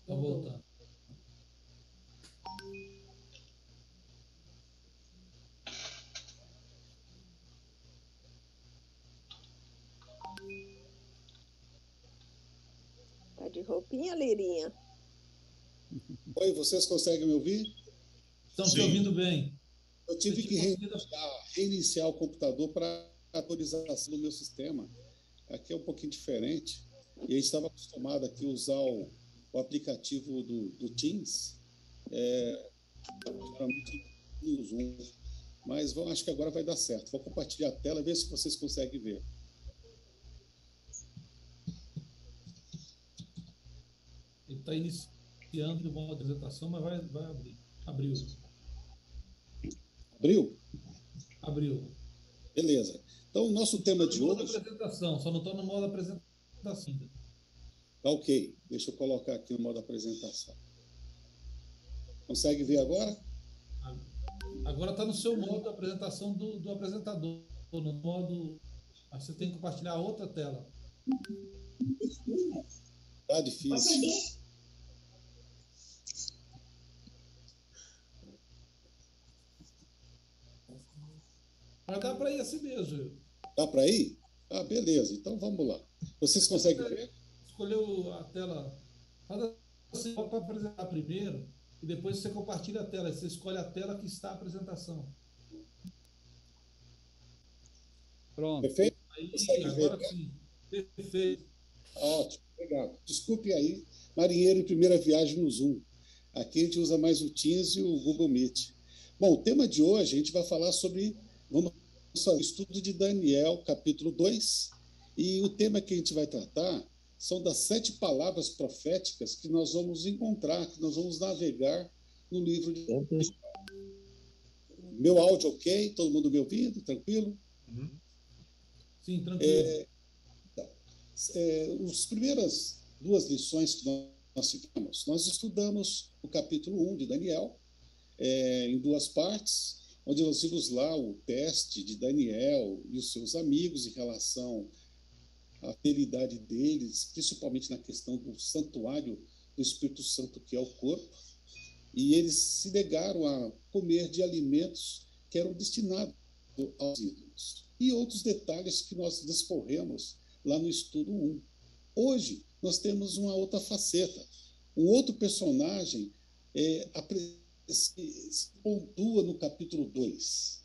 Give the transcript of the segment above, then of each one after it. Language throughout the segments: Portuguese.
Tá voltando. Tá de roupinha, Lirinha? Oi, vocês conseguem me ouvir? Estamos te ouvindo bem. Eu tive que reiniciar o computador para atualização do meu sistema. Aqui é um pouquinho diferente. E a gente estava acostumado aqui a usar o aplicativo do Teams, geralmente no Zoom. Mas acho que agora vai dar certo. Vou compartilhar a tela, ver se vocês conseguem ver. Ele está iniciando uma apresentação, mas vai abrir. Abriu. Abriu? Abriu. Beleza. Então, o nosso tema de hoje... apresentação, só não estou no modo apresentação ainda. Tá ok. Deixa eu colocar aqui no modo apresentação. Consegue ver agora? Agora está no seu modo de apresentação do apresentador. No modo... Você tem que compartilhar a outra tela. Tá difícil. Mas dá para ir assim mesmo. Dá para ir? Ah, beleza. Então vamos lá. Vocês conseguem ver? Escolheu a tela. Faz assim, para apresentar primeiro e depois você compartilha a tela. Você escolhe a tela que está a apresentação. Pronto. Perfeito? Aí, agora ver, sim. Perfeito. Ótimo, legal. Desculpe aí, marinheiro em primeira viagem no Zoom. Aqui a gente usa mais o Teams e o Google Meet. Bom, o tema de hoje a gente vai falar sobre, vamos falar, o estudo de Daniel, capítulo 2, e o tema que a gente vai tratar são das 7 palavras proféticas que nós vamos encontrar, que nós vamos navegar no livro de Daniel. Meu áudio ok? Todo mundo me ouvindo? Tranquilo? Sim, tranquilo. As primeiras 2 lições que nós tivemos, nós estudamos o capítulo 1 de Daniel, em 2 partes, onde nós vimos lá o teste de Daniel e os seus amigos em relação à fidelidade deles, principalmente na questão do santuário do Espírito Santo, que é o corpo, e eles se negaram a comer de alimentos que eram destinados aos ídolos. E outros detalhes que nós discorremos lá no estudo 1. Hoje, nós temos uma outra faceta. Um outro personagem se pontua no capítulo 2.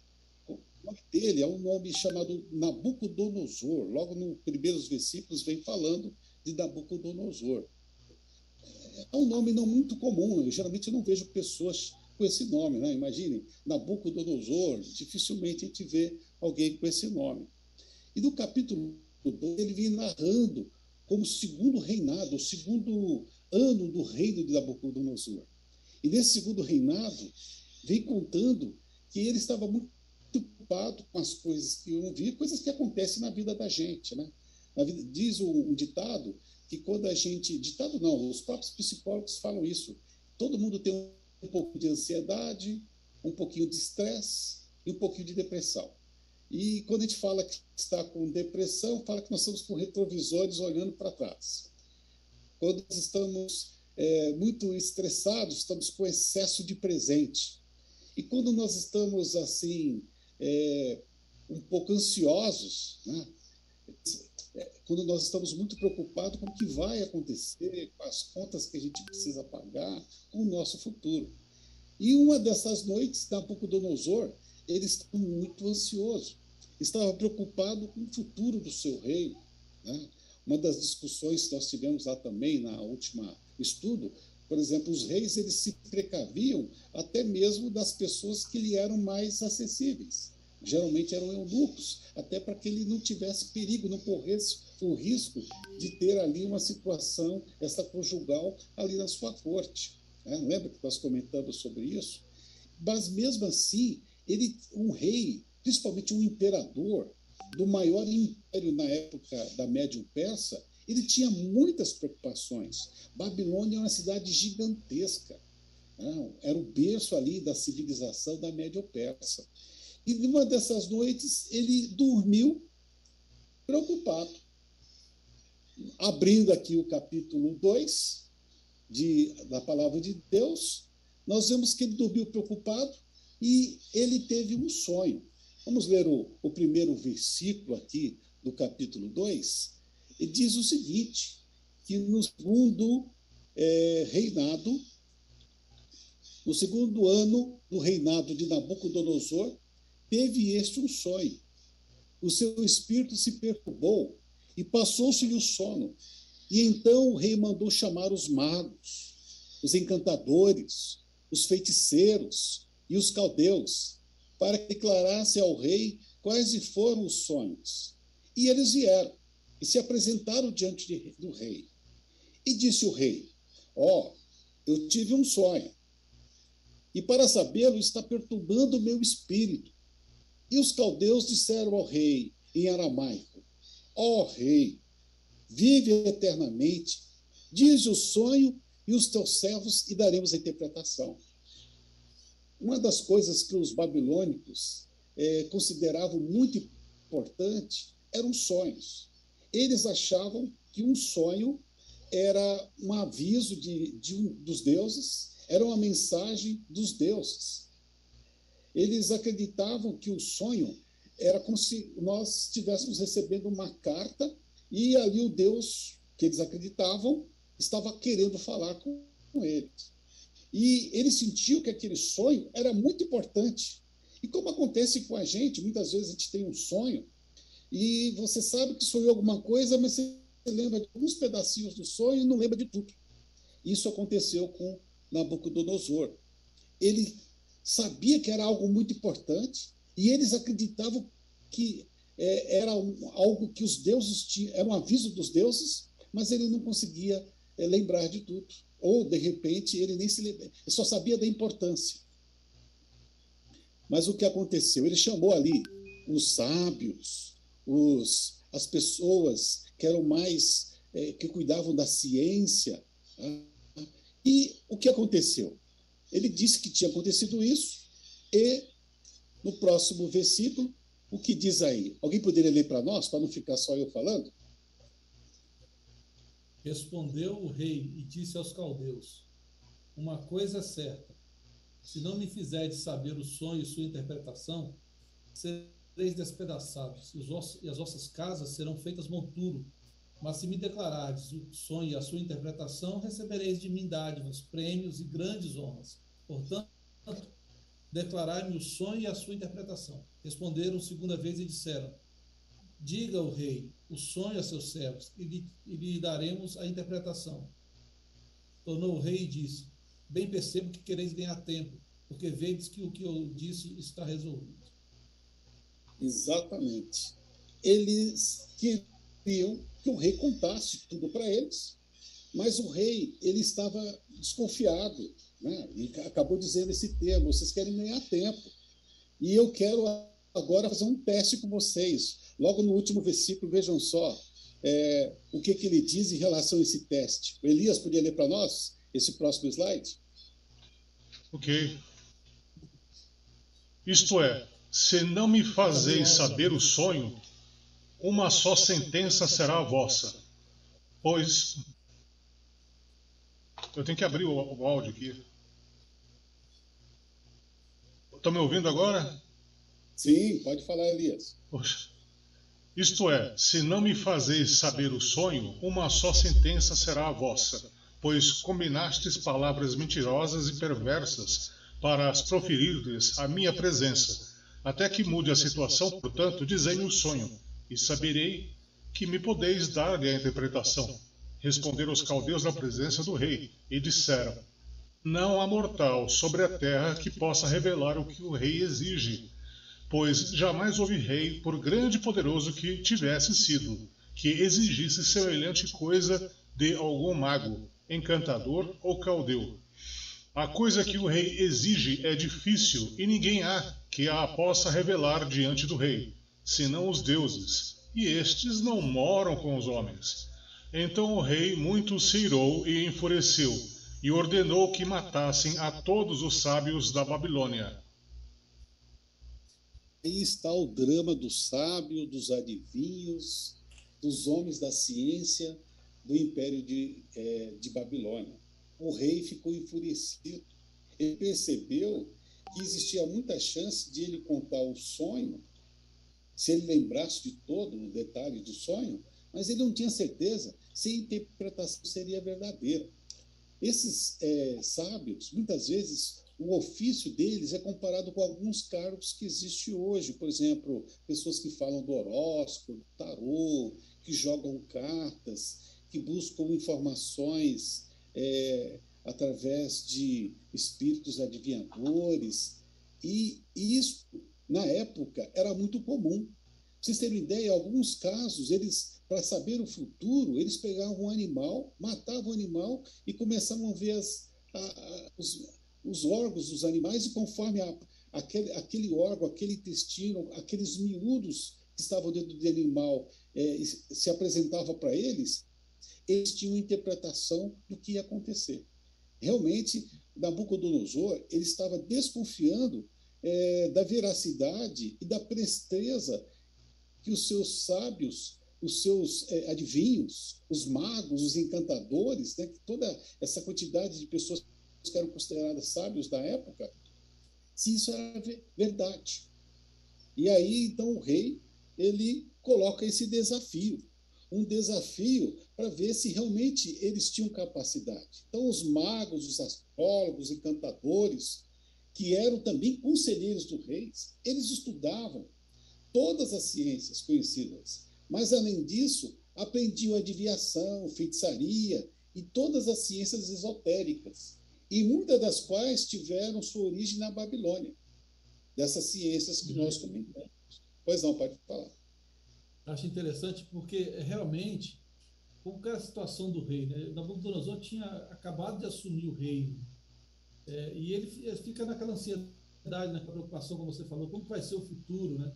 O nome dele é um nome chamado Nabucodonosor. Logo nos primeiros versículos vem falando de Nabucodonosor. É um nome não muito comum. Eu geralmente não vejo pessoas com esse nome, né? Imaginem, Nabucodonosor, dificilmente a gente vê alguém com esse nome. E no capítulo 2, ele vem narrando como segundo reinado, o segundo ano do reino de Nabucodonosor. E nesse segundo reinado, vem contando que ele estava muito preocupado com as coisas que iam vir, coisas que acontecem na vida da gente, né? Diz um ditado que quando a gente... Ditado não, os próprios psicólogos falam isso. Todo mundo tem um pouco de ansiedade, um pouquinho de estresse e um pouquinho de depressão. E quando a gente fala que está com depressão, fala que nós estamos com retrovisores olhando para trás. Quando nós estamos muito estressados, estamos com excesso de presente. E quando nós estamos assim, um pouco ansiosos, né? Quando nós estamos muito preocupados com o que vai acontecer, com as contas que a gente precisa pagar, com o nosso futuro. E uma dessas noites, Nabucodonosor, ele estava muito ansioso, estava preocupado com o futuro do seu reino, né? Uma das discussões que nós tivemos lá também, na última estudo, por exemplo, os reis eles se precaviam até mesmo das pessoas que lhe eram mais acessíveis. Geralmente eram eunucos, até para que ele não tivesse perigo, não corresse o risco de ter ali uma situação extraconjugal ali na sua corte. Lembra que nós comentamos sobre isso? Mas mesmo assim, um rei, principalmente um imperador do maior império na época da Médio Persa, ele tinha muitas preocupações. Babilônia é uma cidade gigantesca, né? Era o berço ali da civilização da Médio Persa. E numa dessas noites ele dormiu preocupado. Abrindo aqui o capítulo 2, da palavra de Deus, nós vemos que ele dormiu preocupado e ele teve um sonho. Vamos ler o primeiro versículo aqui do capítulo 2. Ele diz o seguinte, que no segundo ano do reinado de Nabucodonosor, teve este um sonho. O seu espírito se perturbou e passou-se-lhe o sono. E então o rei mandou chamar os magos, os encantadores, os feiticeiros e os caldeus, para que declarassem ao rei quais foram os sonhos. E eles vieram e se apresentaram diante do rei. E disse o rei, eu tive um sonho, e para sabê-lo está perturbando o meu espírito. E os caldeus disseram ao rei, em aramaico, rei, vive eternamente, diz o sonho e os teus servos e daremos a interpretação. Uma das coisas que os babilônicos consideravam muito importante eram sonhos. Eles achavam que um sonho era um aviso dos deuses, era uma mensagem dos deuses. Eles acreditavam que o sonho era como se nós estivéssemos recebendo uma carta e ali o Deus que eles acreditavam estava querendo falar com eles. E eles sentiam que aquele sonho era muito importante. E como acontece com a gente, muitas vezes a gente tem um sonho e você sabe que sonhou alguma coisa, mas você lembra de alguns pedacinhos do sonho e não lembra de tudo. Isso aconteceu com Nabucodonosor. Ele sabia que era algo muito importante e eles acreditavam que era algo que os deuses tinham, era um aviso dos deuses, mas ele não conseguia lembrar de tudo. Ou, de repente, ele nem se lembra, ele só sabia da importância. Mas o que aconteceu? Ele chamou ali os sábios, as pessoas que eram mais, que cuidavam da ciência. E o que aconteceu? Ele disse que tinha acontecido isso, e no próximo versículo, o que diz aí? Alguém poderia ler para nós, para não ficar só eu falando? Respondeu o rei e disse aos caldeus, uma coisa é certa, se não me fizerdes saber o sonho e sua interpretação, sereis despedaçados, e as vossas casas serão feitas monturo. Mas se me declarardes o sonho e a sua interpretação, recebereis de mim dádivas, prêmios e grandes honras. Portanto, declarai-me o sonho e a sua interpretação. Responderam segunda vez e disseram, diga ao rei o sonho a seus servos, e lhe daremos a interpretação. Tornou o rei e disse, bem percebo que quereis ganhar tempo, porque vedes que o que eu disse está resolvido. Exatamente. Eles queriam que o rei contasse tudo para eles, mas o rei ele estava desconfiado, né? E acabou dizendo esse termo, vocês querem ganhar tempo. E eu quero agora fazer um teste com vocês. Logo no último versículo, vejam só o que ele diz em relação a esse teste. O Elias podia ler para nós esse próximo slide? Ok. Isto é, se não me fazeis saber o sonho, uma só sentença será a vossa. Pois... Eu tenho que abrir o áudio aqui. Estão me ouvindo agora? Sim, pode falar, Elias. Poxa. Isto é, se não me fazeis saber o sonho, uma só sentença será a vossa, pois combinastes palavras mentirosas e perversas para as proferirdes à minha presença, até que mude a situação, portanto, dizei-me o sonho, e saberei que me podeis dar-lhe a interpretação. Responderam os caldeus na presença do rei, e disseram, não há mortal sobre a terra que possa revelar o que o rei exige, pois jamais houve rei, por grande e poderoso que tivesse sido, que exigisse semelhante coisa de algum mago, encantador ou caldeu. A coisa que o rei exige é difícil, e ninguém há que a possa revelar diante do rei, senão os deuses, e estes não moram com os homens. Então o rei muito se irou e enfureceu, e ordenou que matassem a todos os sábios da Babilônia. Aí está o drama do sábio, dos adivinhos, dos homens da ciência do Império de Babilônia. o rei ficou enfurecido. Ele percebeu que existia muita chance de ele contar o sonho, se ele lembrasse de todo o detalhe do sonho, mas ele não tinha certeza se a interpretação seria verdadeira. Esses sábios, muitas vezes, o ofício deles é comparado com alguns cargos que existem hoje. Por exemplo, pessoas que falam do horóscopo, do tarô, que jogam cartas, que buscam informações através de espíritos adivinhadores. E isso, na época, era muito comum. Pra vocês terem ideia, em alguns casos, para saber o futuro, eles pegavam um animal, matavam o animal e começavam a ver os órgãos dos animais, e conforme aquele órgão, aquele intestino, aqueles miúdos que estavam dentro do animal se apresentava para eles, eles tinham interpretação do que ia acontecer. Realmente, Nabucodonosor ele estava desconfiando da veracidade e da presteza que os seus sábios, os seus adivinhos, os magos, os encantadores, né, toda essa quantidade de pessoas que eram consideradas sábios da época, se isso era verdade. E aí, então, o rei ele coloca esse desafio, um desafio para ver se realmente eles tinham capacidade. Então, os magos, os astrólogos, os encantadores, que eram também conselheiros do rei, eles estudavam todas as ciências conhecidas, mas, além disso, aprendiam adivinhação, feitiçaria e todas as ciências esotéricas, e muitas das quais tiveram sua origem na Babilônia, dessas ciências que nós comentamos. Pois não, pode falar. Acho interessante porque, realmente, como é a situação do rei, né? Nabucodonosor tinha acabado de assumir o reino, e ele fica naquela ansiedade, naquela preocupação, como você falou, como vai ser o futuro, né?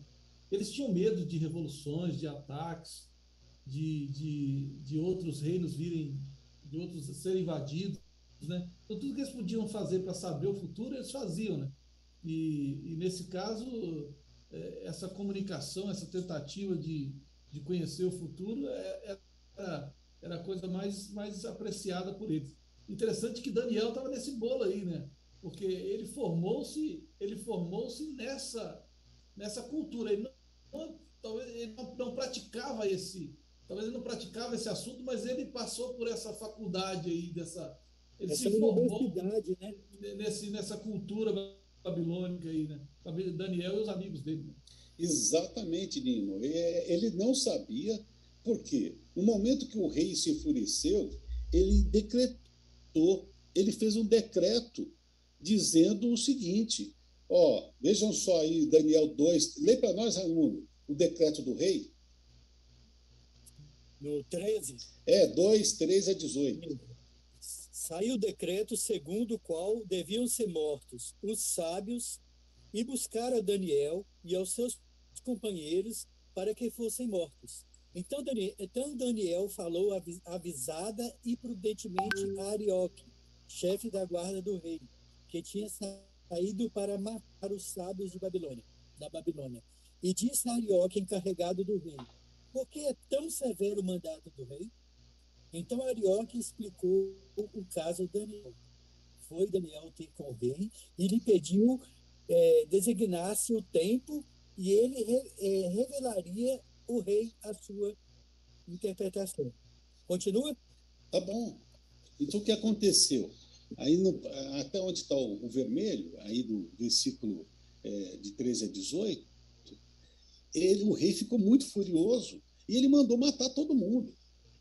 Eles tinham medo de revoluções, de ataques, de outros reinos virem, de outros serem invadidos, né? Então, tudo que eles podiam fazer para saber o futuro, eles faziam, né? E nesse caso, essa comunicação, essa tentativa de conhecer o futuro era a coisa mais apreciada por eles. Interessante que Daniel estava nesse bolo aí, né? Porque ele formou-se nessa cultura. Talvez ele não praticava talvez ele não praticava esse assunto, mas ele passou por essa faculdade aí ele essa se formou, universidade, né? nessa cultura babilônica aí, né? Daniel e os amigos dele. Né? Exatamente, Nino. Ele não sabia por quê. No momento que o rei se enfureceu, ele ele fez um decreto dizendo o seguinte: vejam só aí, Daniel 2, lê para nós, Raimundo, o decreto do rei. No 13? 2, 13 a 18. Saiu o decreto segundo o qual deviam ser mortos os sábios e buscar a Daniel e aos seus companheiros para que fossem mortos. Então Daniel falou avisada e prudentemente a Arioque, chefe da guarda do rei, que tinha saído para matar os sábios da Babilônia. E disse a Arioque, encarregado do rei: por que é tão severo o mandato do rei? Então Arioque explicou o caso a Daniel. Foi Daniel ter com o rei e lhe pediu designasse o tempo e ele revelaria o rei a sua interpretação. Continua? Tá bom. Então, o que aconteceu? Aí, até onde está o vermelho, aí do versículo de 13 a 18, o rei ficou muito furioso e ele mandou matar todo mundo.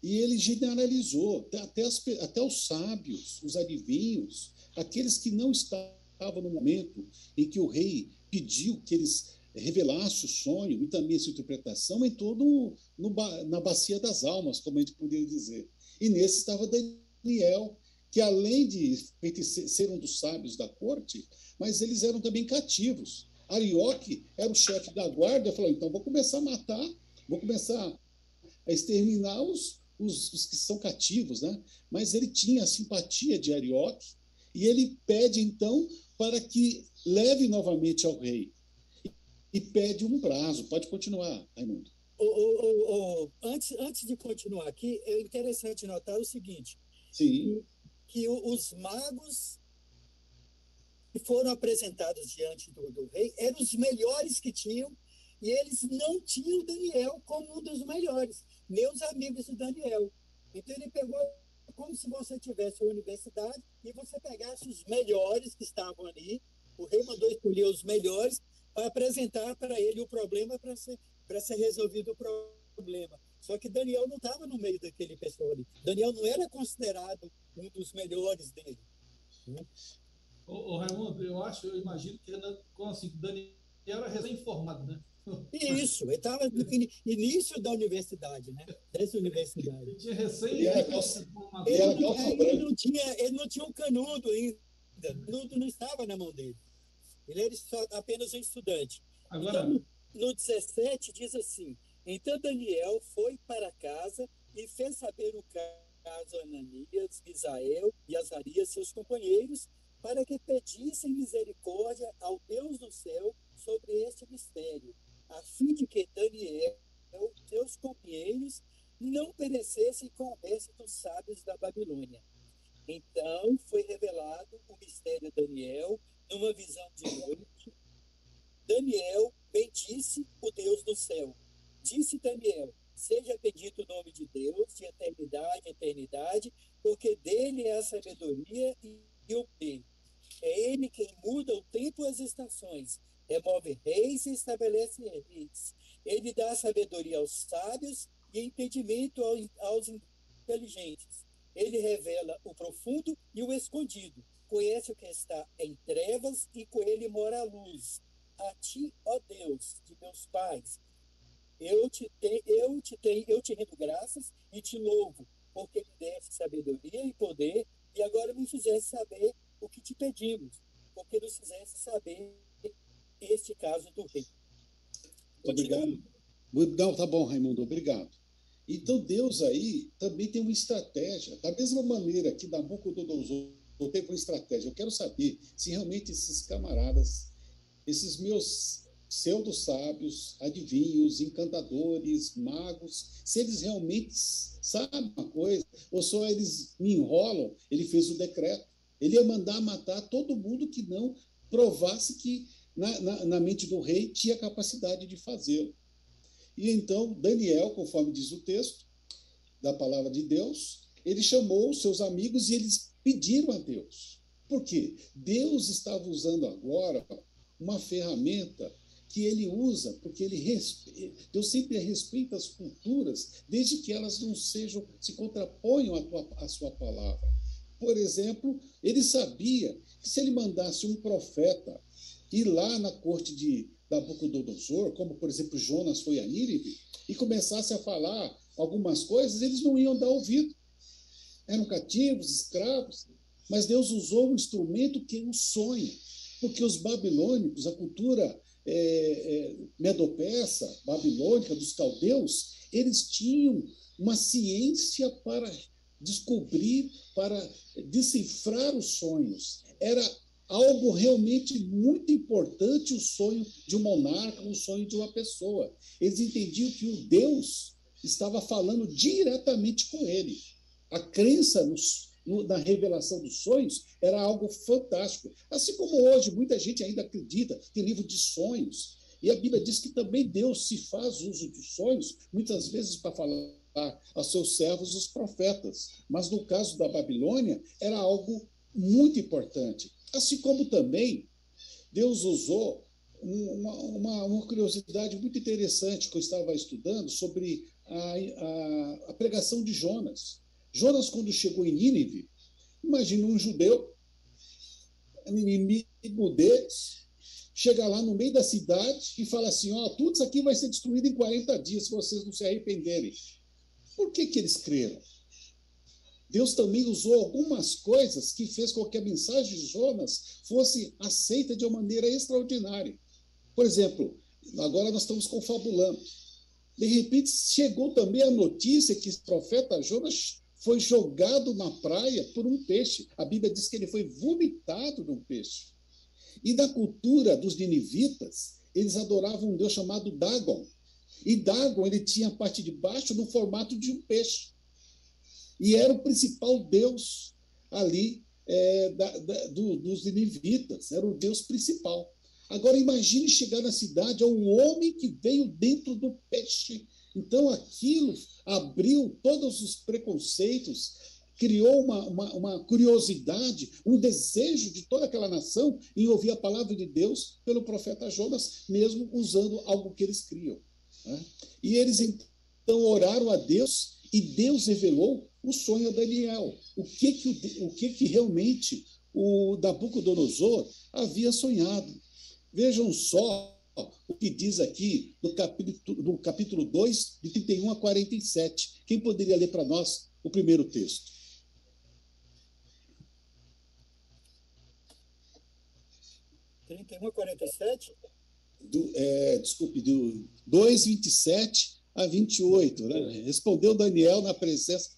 E ele generalizou, até os sábios, os adivinhos, aqueles que não estavam no momento em que o rei pediu que eles revelassem o sonho e também a sua interpretação, entrou na bacia das almas, como a gente poderia dizer. E nesse estava Daniel, que além de ser um dos sábios da corte, mas eles eram também cativos. Arioque era o chefe da guarda, falou: então vou começar a matar, vou começar a exterminar os que são cativos, né? Mas ele tinha a simpatia de Arioque e ele pede, então, para que leve novamente ao rei. E pede um prazo. Pode continuar, Raimundo. Antes de continuar aqui, é interessante notar o seguinte: Sim. que os magos que foram apresentados diante do rei eram os melhores que tinham, e eles não tinham Daniel como um dos melhores, nem os amigos de Daniel. Então ele pegou como se você tivesse uma universidade e você pegasse os melhores que estavam ali. O rei mandou escolher os melhores para apresentar para ele o problema, para ser resolvido o problema. Só que Daniel não estava no meio daquele pessoal ali. Daniel não era considerado um dos melhores dele. Ô, Raimundo, eu imagino que assim, Daniel era recém-formado, né? Isso, ele estava no início da universidade, né? Dessa universidade. Ele tinha recém ele não tinha um canudo ainda. O canudo não estava na mão dele. Ele era apenas um estudante. Agora, então, no 17 diz assim: então Daniel foi para casa e fez saber o caso a Ananias, Misael e Azarias, seus companheiros, para que pedissem misericórdia ao Deus do céu sobre este mistério, a fim de que Daniel e seus companheiros não perecessem com o resto dos sábios da Babilônia. Então foi revelado o mistério a Daniel numa visão de noite. Daniel bendisse o Deus do céu. Disse Daniel: seja bendito o nome de Deus de eternidade em eternidade, porque dele é a sabedoria e o bem. É ele quem muda o tempo e as estações, remove reis e estabelece reis. Ele dá sabedoria aos sábios e entendimento aos inteligentes. Ele revela o profundo e o escondido. Conhece o que está em trevas e com ele mora a luz. A ti, ó Deus, de meus pais, eu te rendo graças e te louvo, porque me deste sabedoria e poder, e agora me fizeste saber o que te pedimos, porque nos fizeste saber este caso do rei. Obrigado. Não, tá bom, Raimundo, obrigado. Então, Deus aí também tem uma estratégia. Da mesma maneira que Nabucodonosor teve uma estratégia, eu quero saber se realmente esses camaradas, esses meus pseudo-sábios, adivinhos, encantadores, magos, se eles realmente sabem uma coisa, ou só eles me enrolam. Ele fez o decreto. Ele ia mandar matar todo mundo que não provasse que na mente do rei tinha capacidade de fazê-lo. E então Daniel, conforme diz o texto da palavra de Deus, ele chamou os seus amigos e eles pediram a Deus. Por quê? Deus estava usando agora uma ferramenta que ele usa, porque Deus sempre respeita as culturas, desde que elas não se contraponham à sua palavra. Por exemplo, ele sabia que se ele mandasse um profeta ir lá na corte de Nabucodonosor, como, por exemplo, Jonas foi a Nínive, e começasse a falar algumas coisas, eles não iam dar ouvido. Eram cativos, escravos, mas Deus usou um instrumento que é um sonho, porque os babilônicos, a cultura medo-persa, babilônica, dos caldeus, eles tinham uma ciência para descobrir, para decifrar os sonhos. Era algo realmente muito importante, o sonho de um monarca, o sonho de uma pessoa. Eles entendiam que o Deus estava falando diretamente com ele. A crença na revelação dos sonhos era algo fantástico. Assim como hoje muita gente ainda acredita, tem livro de sonhos. E a Bíblia diz que também Deus se faz uso dos sonhos, muitas vezes para falar aos seus servos, os profetas. Mas no caso da Babilônia, era algo muito importante. Assim como também Deus usou uma curiosidade muito interessante que eu estava estudando sobre a pregação de Jonas. Jonas, quando chegou em Nínive, imagina um judeu, inimigo deles, chega lá no meio da cidade e fala assim: ó, tudo isso aqui vai ser destruído em 40 dias se vocês não se arrependerem. Por que eles creram? Deus também usou algumas coisas que fez com que a mensagem de Jonas fosse aceita de uma maneira extraordinária. Por exemplo, agora nós estamos confabulando. De repente, chegou também a notícia que o profeta Jonas foi jogado na praia por um peixe. A Bíblia diz que ele foi vomitado de um peixe. E da cultura dos ninivitas, eles adoravam um deus chamado Dagon. E Dagon, ele tinha a parte de baixo no formato de um peixe. E era o principal deus ali dos ninivitas, era o deus principal. Agora, imagine chegar na cidade a um homem que veio dentro do peixe. Então, aquilo abriu todos os preconceitos, criou uma curiosidade, um desejo de toda aquela nação em ouvir a palavra de Deus pelo profeta Jonas, mesmo usando algo que eles criam. Né? E eles, então, oraram a Deus e Deus revelou o sonho a Daniel. O que realmente o Nabucodonosor havia sonhado. Vejam só o que diz aqui no capítulo 2, de 31 a 47. Quem poderia ler para nós o primeiro texto? Do 31 a 47? Desculpe, do 2, 27 a 28. Né? Respondeu Daniel na presença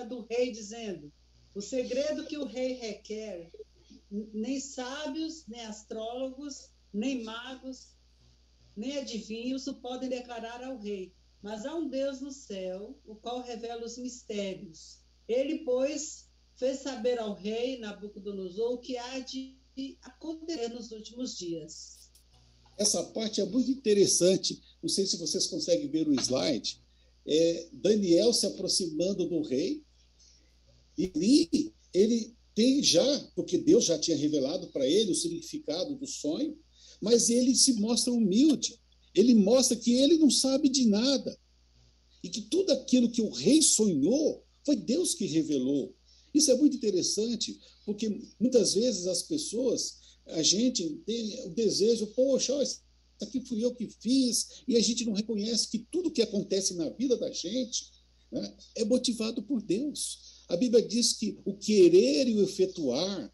do rei, dizendo: o segredo que o rei requer, nem sábios, nem astrólogos, nem magos, nem adivinhos o podem declarar ao rei. Mas há um Deus no céu, o qual revela os mistérios. Ele, pois, fez saber ao rei Nabucodonosor o que há de acontecer nos últimos dias. Essa parte é muito interessante. Não sei se vocês conseguem ver o slide. Daniel se aproximando do rei, e ele tem já, porque Deus já tinha revelado para ele o significado do sonho, mas ele se mostra humilde. Ele mostra que ele não sabe de nada e que tudo aquilo que o rei sonhou foi Deus que revelou. Isso é muito interessante, porque muitas vezes as pessoas, a gente tem o desejo, poxa, isso aqui fui eu que fiz, e a gente não reconhece que tudo que acontece na vida da gente, né, é motivado por Deus. A Bíblia diz que o querer e o efetuar,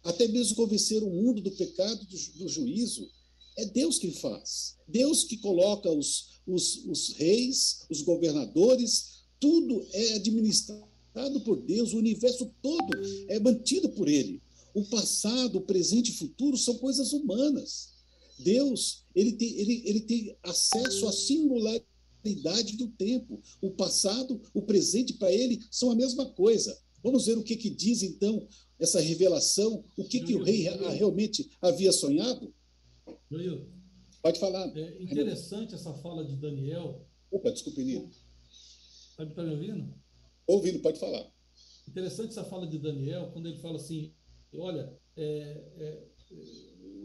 até mesmo convencer o mundo do pecado e do juízo, é Deus quem faz. Deus que coloca os reis, os governadores, tudo é administrado por Deus, o universo todo é mantido por Ele. O passado, o presente e o futuro são coisas humanas. Deus, ele tem acesso à singularidade do tempo. O passado, o presente para ele são a mesma coisa. Vamos ver o que diz, então, essa revelação, o que o rei realmente havia sonhado? Joil, Pode falar. É interessante essa fala de Daniel. Opa, desculpe, Nino. Está me ouvindo? Ouvindo, pode falar. Interessante essa fala de Daniel, quando ele fala assim, olha,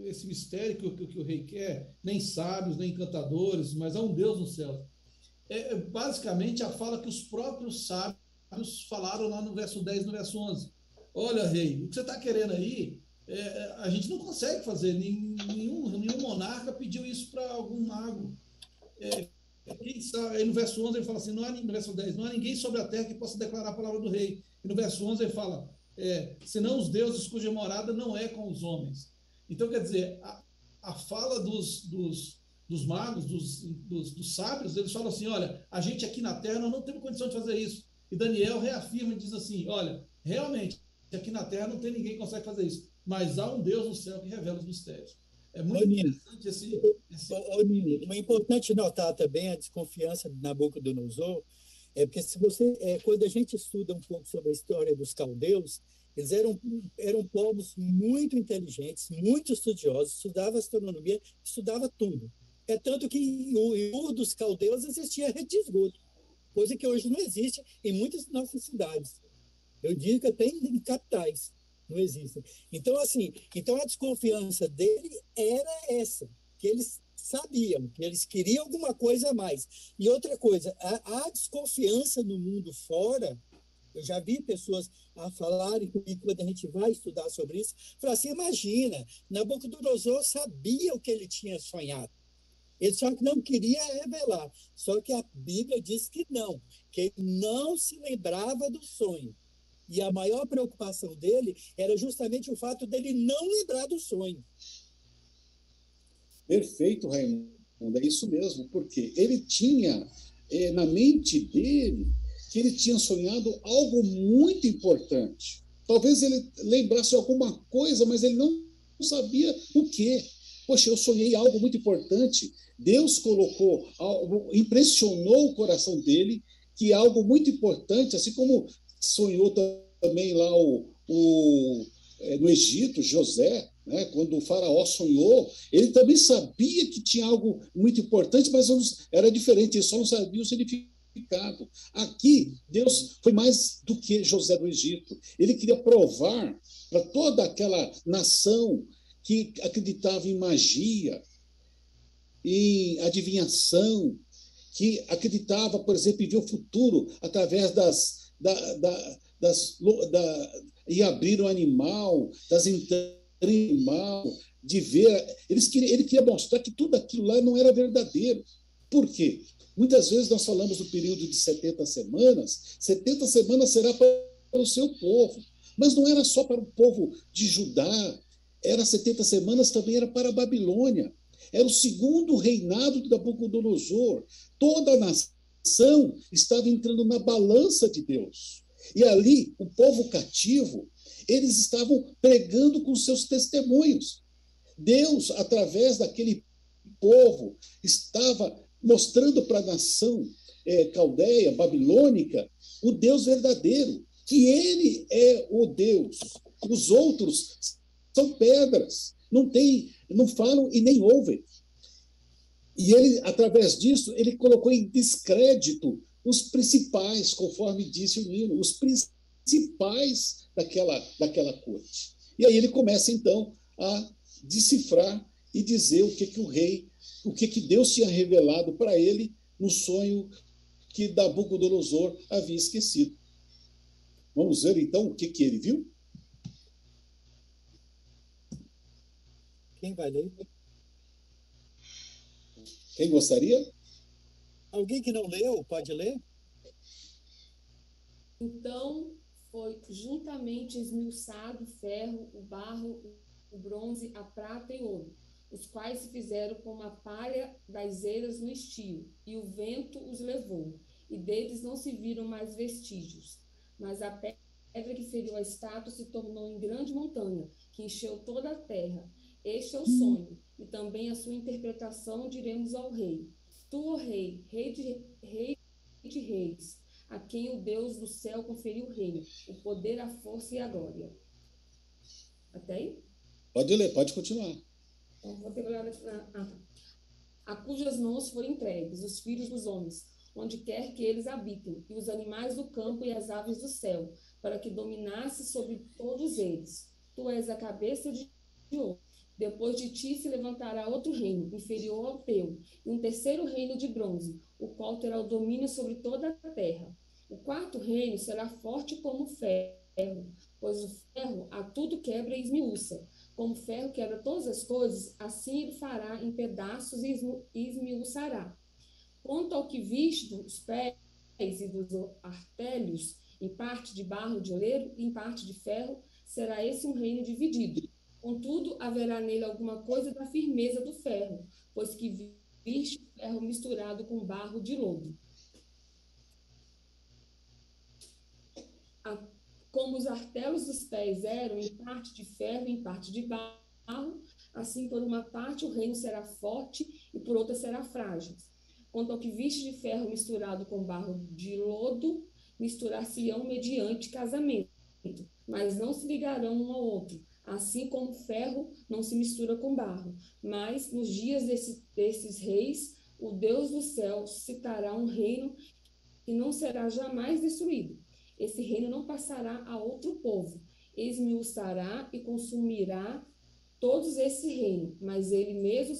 esse mistério que o rei quer, nem sábios, nem encantadores, mas há um Deus no céu. É basicamente a fala que os próprios sábios falaram lá no verso 10 e no verso 11. Olha, rei, o que você está querendo aí, a gente não consegue fazer, nenhum monarca pediu isso para algum mago. Quem sabe, aí no verso 11 ele fala assim, no verso 10, não há ninguém sobre a terra que possa declarar a palavra do rei. E no verso 11 ele fala, senão os deuses cuja morada não é com os homens. Então, quer dizer, a fala dos magos, dos sábios, eles falam assim, olha, a gente aqui na Terra nós não temos condição de fazer isso. E Daniel reafirma e diz assim, olha, realmente, aqui na Terra não tem ninguém que consegue fazer isso, mas há um Deus no céu que revela os mistérios. É muito interessante esse... Nini, uma importante notar também a desconfiança de Nabucodonosor, porque quando a gente estuda um pouco sobre a história dos caldeus, eles eram povos muito inteligentes, muito estudiosos, estudavam astronomia, estudava tudo. É tanto que em Ur dos Caldeus existia rede de esgoto, coisa que hoje não existe em muitas nossas cidades. Eu digo que até em capitais não existem. Então, assim, a desconfiança dele era essa, que eles sabiam, que eles queriam alguma coisa a mais. E outra coisa, a desconfiança no mundo fora, eu já vi pessoas a falarem comigo quando a gente vai estudar sobre isso, falar assim, imagina, Nabucodonosor sabia o que ele tinha sonhado. Ele só que não queria revelar. Só que a Bíblia diz que não, que ele não se lembrava do sonho. E a maior preocupação dele era justamente o fato dele não lembrar do sonho. Perfeito, Raimundo, é isso mesmo, porque ele tinha na mente dele que ele tinha sonhado algo muito importante. Talvez ele lembrasse alguma coisa, mas ele não sabia o quê. Poxa, eu sonhei algo muito importante. Deus impressionou o coração dele que algo muito importante, assim como sonhou também lá no Egito, José, né? Quando o faraó sonhou, ele também sabia que tinha algo muito importante, mas era diferente, ele só não sabia o significado. Aqui, Deus foi mais do que José do Egito. Ele queria provar para toda aquela nação que acreditava em magia, em adivinhação, que acreditava, por exemplo, em ver o futuro através e abrir o animal, das entranhas do animal, de ver. Ele queria mostrar que tudo aquilo lá não era verdadeiro. Por quê? Muitas vezes nós falamos do período de 70 semanas, 70 semanas será para o seu povo, mas não era só para o povo de Judá, 70 semanas também era para a Babilônia. Era o segundo reinado de Nabucodonosor. Toda a nação estava entrando na balança de Deus. E ali, o povo cativo, eles estavam pregando com seus testemunhos. Deus, através daquele povo, estava mostrando para a nação caldeia, babilônica, o Deus verdadeiro, que ele é o Deus. Os outros são pedras, não falam e nem ouvem. E ele, através disso, ele colocou em descrédito os principais, conforme disse o Nino, os principais daquela corte. E aí ele começa, então, a decifrar e dizer o que Deus tinha revelado para ele no sonho que Nabucodonosor havia esquecido. Vamos ver, então, o que ele viu? Quem vai ler? Quem gostaria? Alguém que não leu, pode ler? Então foi juntamente esmiuçado o ferro, o barro, o bronze, a prata e o ouro, os quais se fizeram como a palha das eiras no estio, e o vento os levou, e deles não se viram mais vestígios. Mas a pedra que feriu a estátua se tornou em grande montanha, que encheu toda a terra. Este é o sonho, e também a sua interpretação diremos ao rei. Tu, ó rei, rei de reis, a quem o Deus do céu conferiu o reino, o poder, a força e a glória. Até aí? Pode ler, pode continuar. Então, vou pegar a cujas mãos foram entregues os filhos dos homens, onde quer que eles habitem, e os animais do campo e as aves do céu, para que dominasse sobre todos eles. Tu és a cabeça de ouro. Depois de ti se levantará outro reino, inferior ao teu, e um terceiro reino de bronze, o qual terá o domínio sobre toda a terra. O quarto reino será forte como ferro, pois o ferro a tudo quebra e esmiuça. Como o ferro quebra todas as coisas, assim ele fará em pedaços e esmiuçará. Quanto ao que viste dos pés e dos artelhos, em parte de barro de oleiro e em parte de ferro, será esse um reino dividido. Contudo, haverá nele alguma coisa da firmeza do ferro, pois que viste o ferro misturado com barro de lodo. Como os artelos dos pés eram em parte de ferro e em parte de barro, assim por uma parte o reino será forte e por outra será frágil. Quanto ao que viste de ferro misturado com barro de lodo, misturar-se-ão mediante casamento, mas não se ligarão um ao outro, assim como ferro não se mistura com barro. Mas nos dias desses reis, o Deus do céu suscitará um reino que não será jamais destruído. Esse reino não passará a outro povo, esmiuçará e consumirá todos esse reino, mas ele mesmo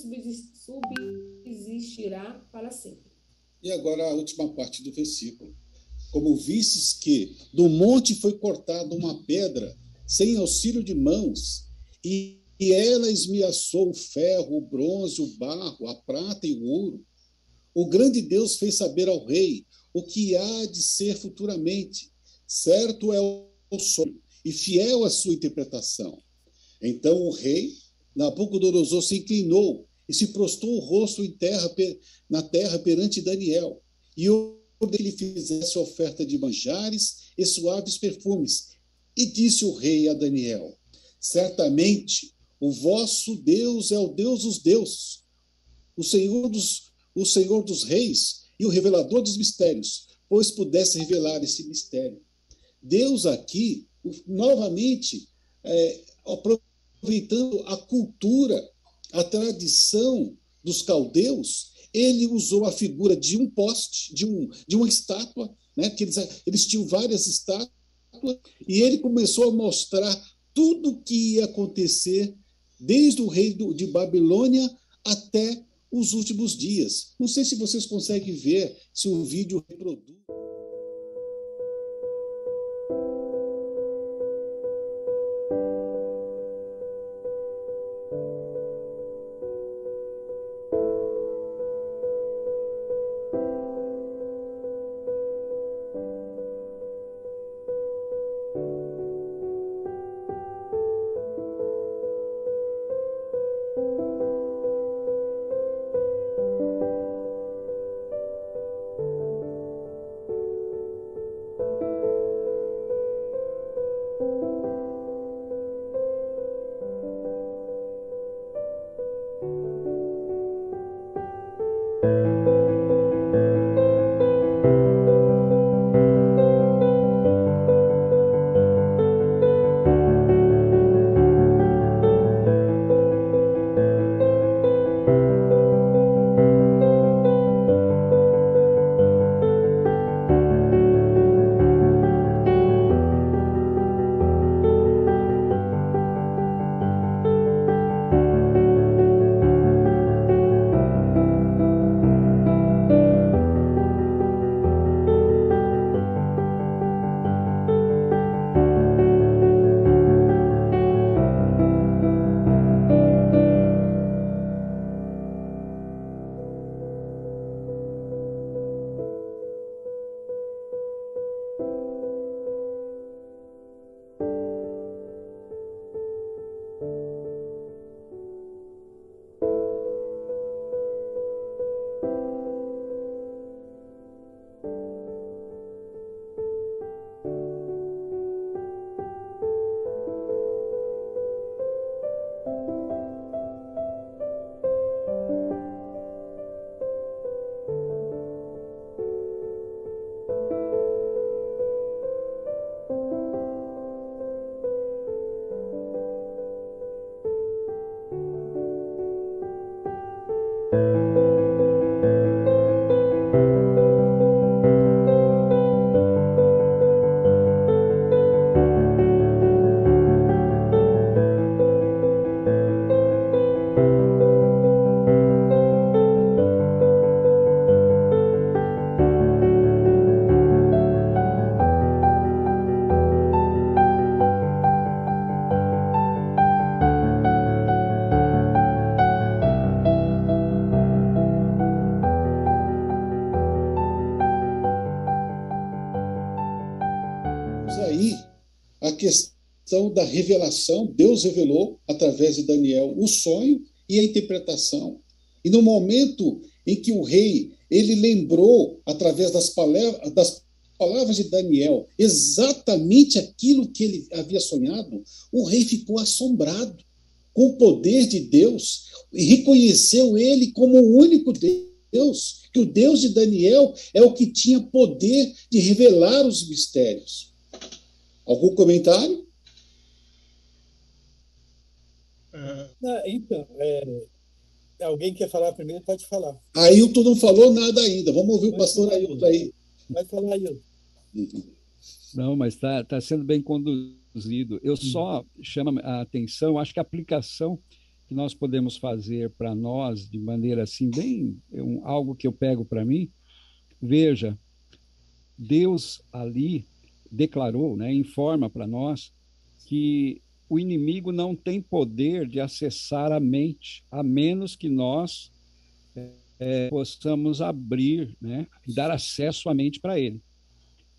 subsistirá para sempre. E agora a última parte do versículo. Como vistes que do monte foi cortada uma pedra sem auxílio de mãos, e ela esmiuçou o ferro, o bronze, o barro, a prata e o ouro, o grande Deus fez saber ao rei o que há de ser futuramente. Certo é o sonho, e fiel a sua interpretação. Então o rei Nabucodonosor se inclinou e se prostrou o rosto na terra perante Daniel, e ordenou que lhe fizesse oferta de manjares e suaves perfumes. E disse o rei a Daniel: certamente o vosso Deus é o Deus dos deuses, o Senhor dos reis e o revelador dos mistérios, pois pudesse revelar esse mistério. Deus aqui, novamente, aproveitando a cultura, a tradição dos caldeus, ele usou a figura de um poste, de uma estátua, né, que eles tinham várias estátuas, e ele começou a mostrar tudo o que ia acontecer desde o rei de Babilônia até os últimos dias. Não sei se vocês conseguem ver, se o vídeo reproduz. Aí a questão da revelação, Deus revelou através de Daniel o sonho e a interpretação. E no momento em que o rei ele lembrou através das palavras de Daniel exatamente aquilo que ele havia sonhado, o rei ficou assombrado com o poder de Deus e reconheceu ele como o único Deus, que o Deus de Daniel é o que tinha poder de revelar os mistérios. Algum comentário? Então, alguém quer falar primeiro? Pode falar. Ailton não falou nada ainda. Vamos ouvir o pastor Ailton aí. Vai falar, Ailton. Não, mas está sendo bem conduzido. Eu só chamo a atenção, acho que a aplicação que nós podemos fazer para nós, de maneira assim, bem, algo que eu pego para mim, veja, Deus ali declarou, né, informa para nós que o inimigo não tem poder de acessar a mente, a menos que nós possamos abrir, né, e dar acesso à mente para ele.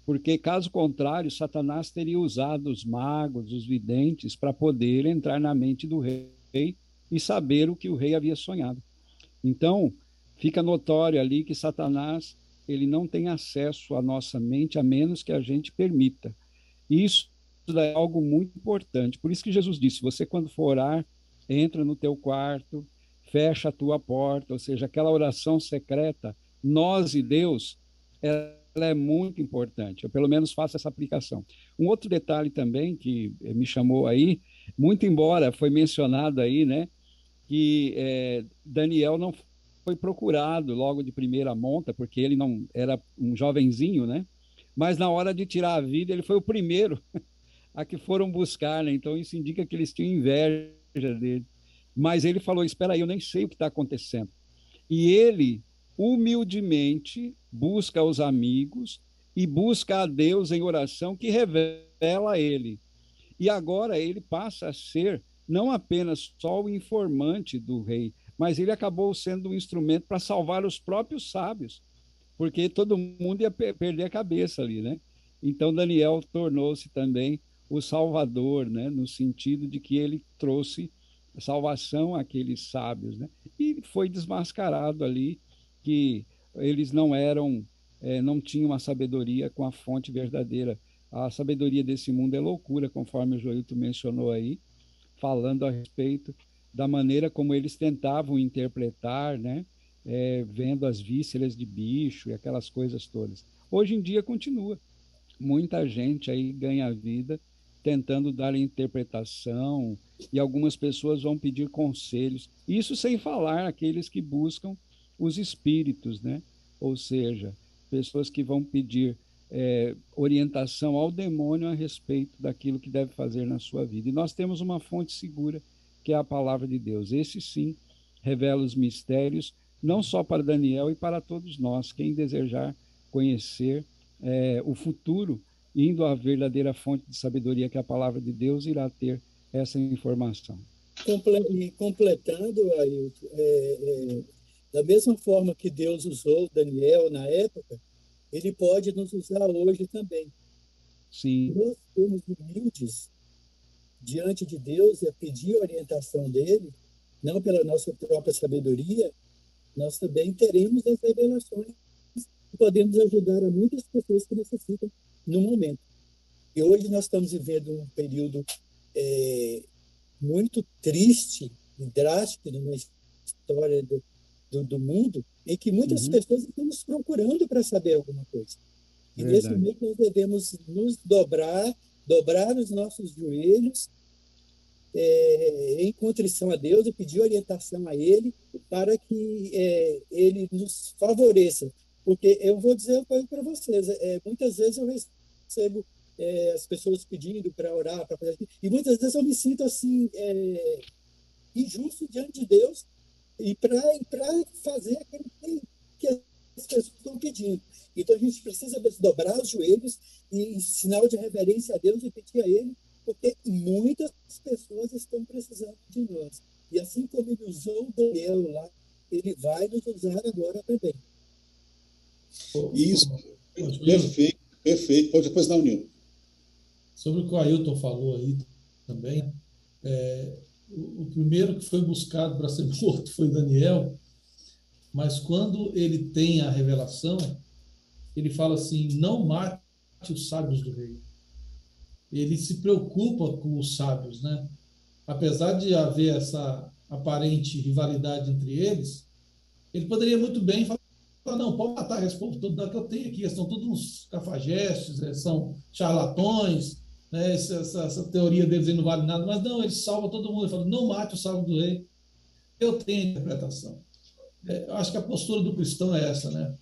Porque, caso contrário, Satanás teria usado os magos, os videntes, para poder entrar na mente do rei e saber o que o rei havia sonhado. Então, fica notório ali que Satanás ele não tem acesso à nossa mente, a menos que a gente permita. Isso é algo muito importante. Por isso que Jesus disse, você quando for orar, entra no teu quarto, fecha a tua porta, ou seja, aquela oração secreta, nós e Deus, ela é muito importante. Eu, pelo menos, faço essa aplicação. Um outro detalhe também que me chamou aí, muito embora foi mencionado aí, né, que Daniel não foi procurado logo de primeira monta, porque ele não era um jovenzinho, né? Mas na hora de tirar a vida, ele foi o primeiro a que foram buscar, né? Então isso indica que eles tinham inveja dele. Mas ele falou: espera aí, eu nem sei o que está acontecendo. E ele, humildemente, busca os amigos e busca a Deus em oração, que revela a ele. E agora ele passa a ser não apenas só o informante do rei, mas ele acabou sendo um instrumento para salvar os próprios sábios, porque todo mundo ia perder a cabeça ali, né? Então Daniel tornou-se também o salvador, né? No sentido de que ele trouxe salvação àqueles sábios, né? E foi desmascarado ali que eles não eram, não tinham a sabedoria com a fonte verdadeira. A sabedoria desse mundo é loucura, conforme o Joilton mencionou aí, falando a respeito da maneira como eles tentavam interpretar, né? Vendo as vísceras de bicho e aquelas coisas todas. Hoje em dia continua. Muita gente aí ganha vida tentando dar interpretação, e algumas pessoas vão pedir conselhos. Isso sem falar aqueles que buscam os espíritos, né? Ou seja, pessoas que vão pedir orientação ao demônio a respeito daquilo que deve fazer na sua vida. E nós temos uma fonte segura, que é a palavra de Deus. Esse sim revela os mistérios, não só para Daniel e para todos nós. Quem desejar conhecer o futuro, indo à verdadeira fonte de sabedoria, que é a palavra de Deus, irá ter essa informação. Completando, Ailton, da mesma forma que Deus usou Daniel na época, ele pode nos usar hoje também. Sim. Nós somos humildes diante de Deus e a pedir a orientação dele, não pela nossa própria sabedoria, nós também teremos as revelações e podemos ajudar a muitas pessoas que necessitam no momento. E hoje nós estamos vivendo um período muito triste e drástico na história do mundo, em que muitas pessoas estão nos procurando para saber alguma coisa. E nesse momento nós devemos nos dobrar os nossos joelhos em contrição a Deus e pedir orientação a Ele para que Ele nos favoreça. Porque eu vou dizer uma coisa para vocês, muitas vezes eu recebo as pessoas pedindo para orar, para fazer, e muitas vezes eu me sinto assim, injusto diante de Deus, e para fazer aquilo que as pessoas estão pedindo. Então a gente precisa dobrar os joelhos e, em sinal de reverência a Deus, e pedir a Ele, porque muitas pessoas estão precisando de nós. E assim como Ele usou o Daniel lá, Ele vai nos usar agora também. Isso, perfeito. Pode depois dar o Nilo. Sobre o que o Ailton falou aí também, o primeiro que foi buscado para ser morto foi Daniel, mas quando ele tem a revelação, ele fala assim: não mate os sábios do rei. Ele se preocupa com os sábios, né? Apesar de haver essa aparente rivalidade entre eles, ele poderia muito bem falar: não, pode matar esse povo todo que eu tenho aqui, são todos uns cafajestes, são charlatões, né? Essa teoria deles aí não vale nada, mas não, ele salva todo mundo. Ele fala: não mate o sábio do rei. Eu tenho a interpretação. Eu acho que a postura do cristão é essa, né?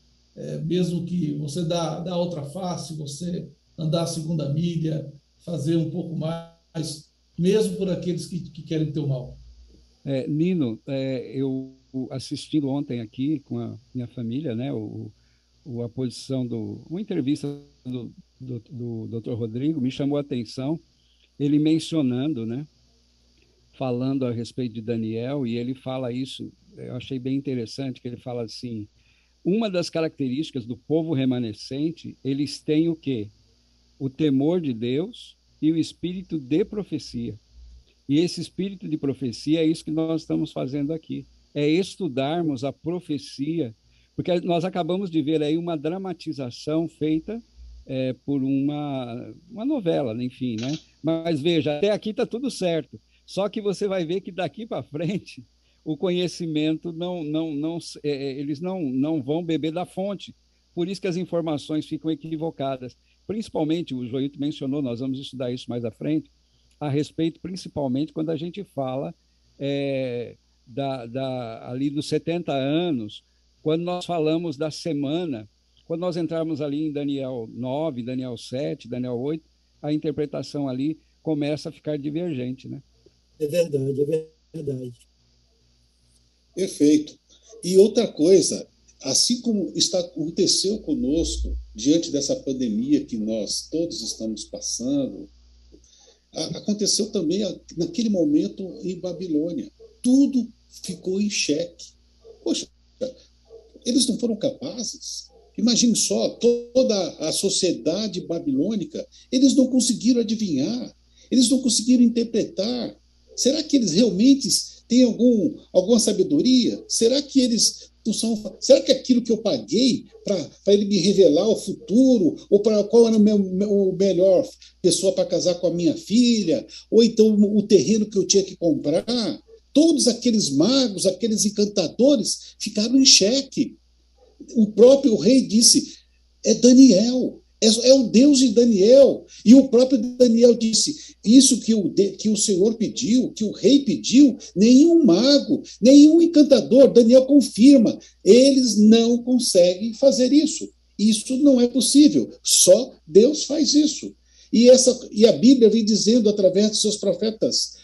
Mesmo que você dá outra face, você andar a segunda milha, fazer um pouco mais, mesmo por aqueles que querem ter o mal. Nino, eu assistindo ontem aqui com a minha família, né, a posição uma entrevista do Dr. Rodrigo me chamou a atenção, ele mencionando, né, falando a respeito de Daniel, e ele fala isso, eu achei bem interessante, que ele fala assim: uma das características do povo remanescente, eles têm o quê? O temor de Deus e o espírito de profecia. E esse espírito de profecia é isso que nós estamos fazendo aqui, é estudarmos a profecia, porque nós acabamos de ver aí uma dramatização feita por uma novela, enfim, né? Mas veja, até aqui está tudo certo, só que você vai ver que daqui para frente o conhecimento eles não vão beber da fonte, por isso que as informações ficam equivocadas. Principalmente, o Joilton mencionou, nós vamos estudar isso mais à frente, a respeito, principalmente, quando a gente fala ali dos 70 anos, quando nós falamos da semana, quando nós entrarmos ali em Daniel 9, Daniel 7, Daniel 8, a interpretação ali começa a ficar divergente, né? É verdade, é verdade. Perfeito. E outra coisa, assim como aconteceu conosco, diante dessa pandemia que nós todos estamos passando, aconteceu também naquele momento em Babilônia. Tudo ficou em xeque. Poxa, eles não foram capazes. Imagine só, toda a sociedade babilônica, eles não conseguiram adivinhar, eles não conseguiram interpretar. Será que eles realmente têm alguma sabedoria? Será que eles não são... Será que aquilo que eu paguei para ele me revelar o futuro, ou para qual era o melhor pessoa para casar com a minha filha, ou então o terreno que eu tinha que comprar, todos aqueles magos, aqueles encantadores ficaram em xeque. O próprio rei disse, é Daniel, é o Deus de Daniel. E o próprio Daniel disse, isso que o Senhor pediu, que o rei pediu, nenhum mago, nenhum encantador, Daniel confirma, eles não conseguem fazer isso. Isso não é possível, só Deus faz isso. E a Bíblia vem dizendo, através dos seus profetas,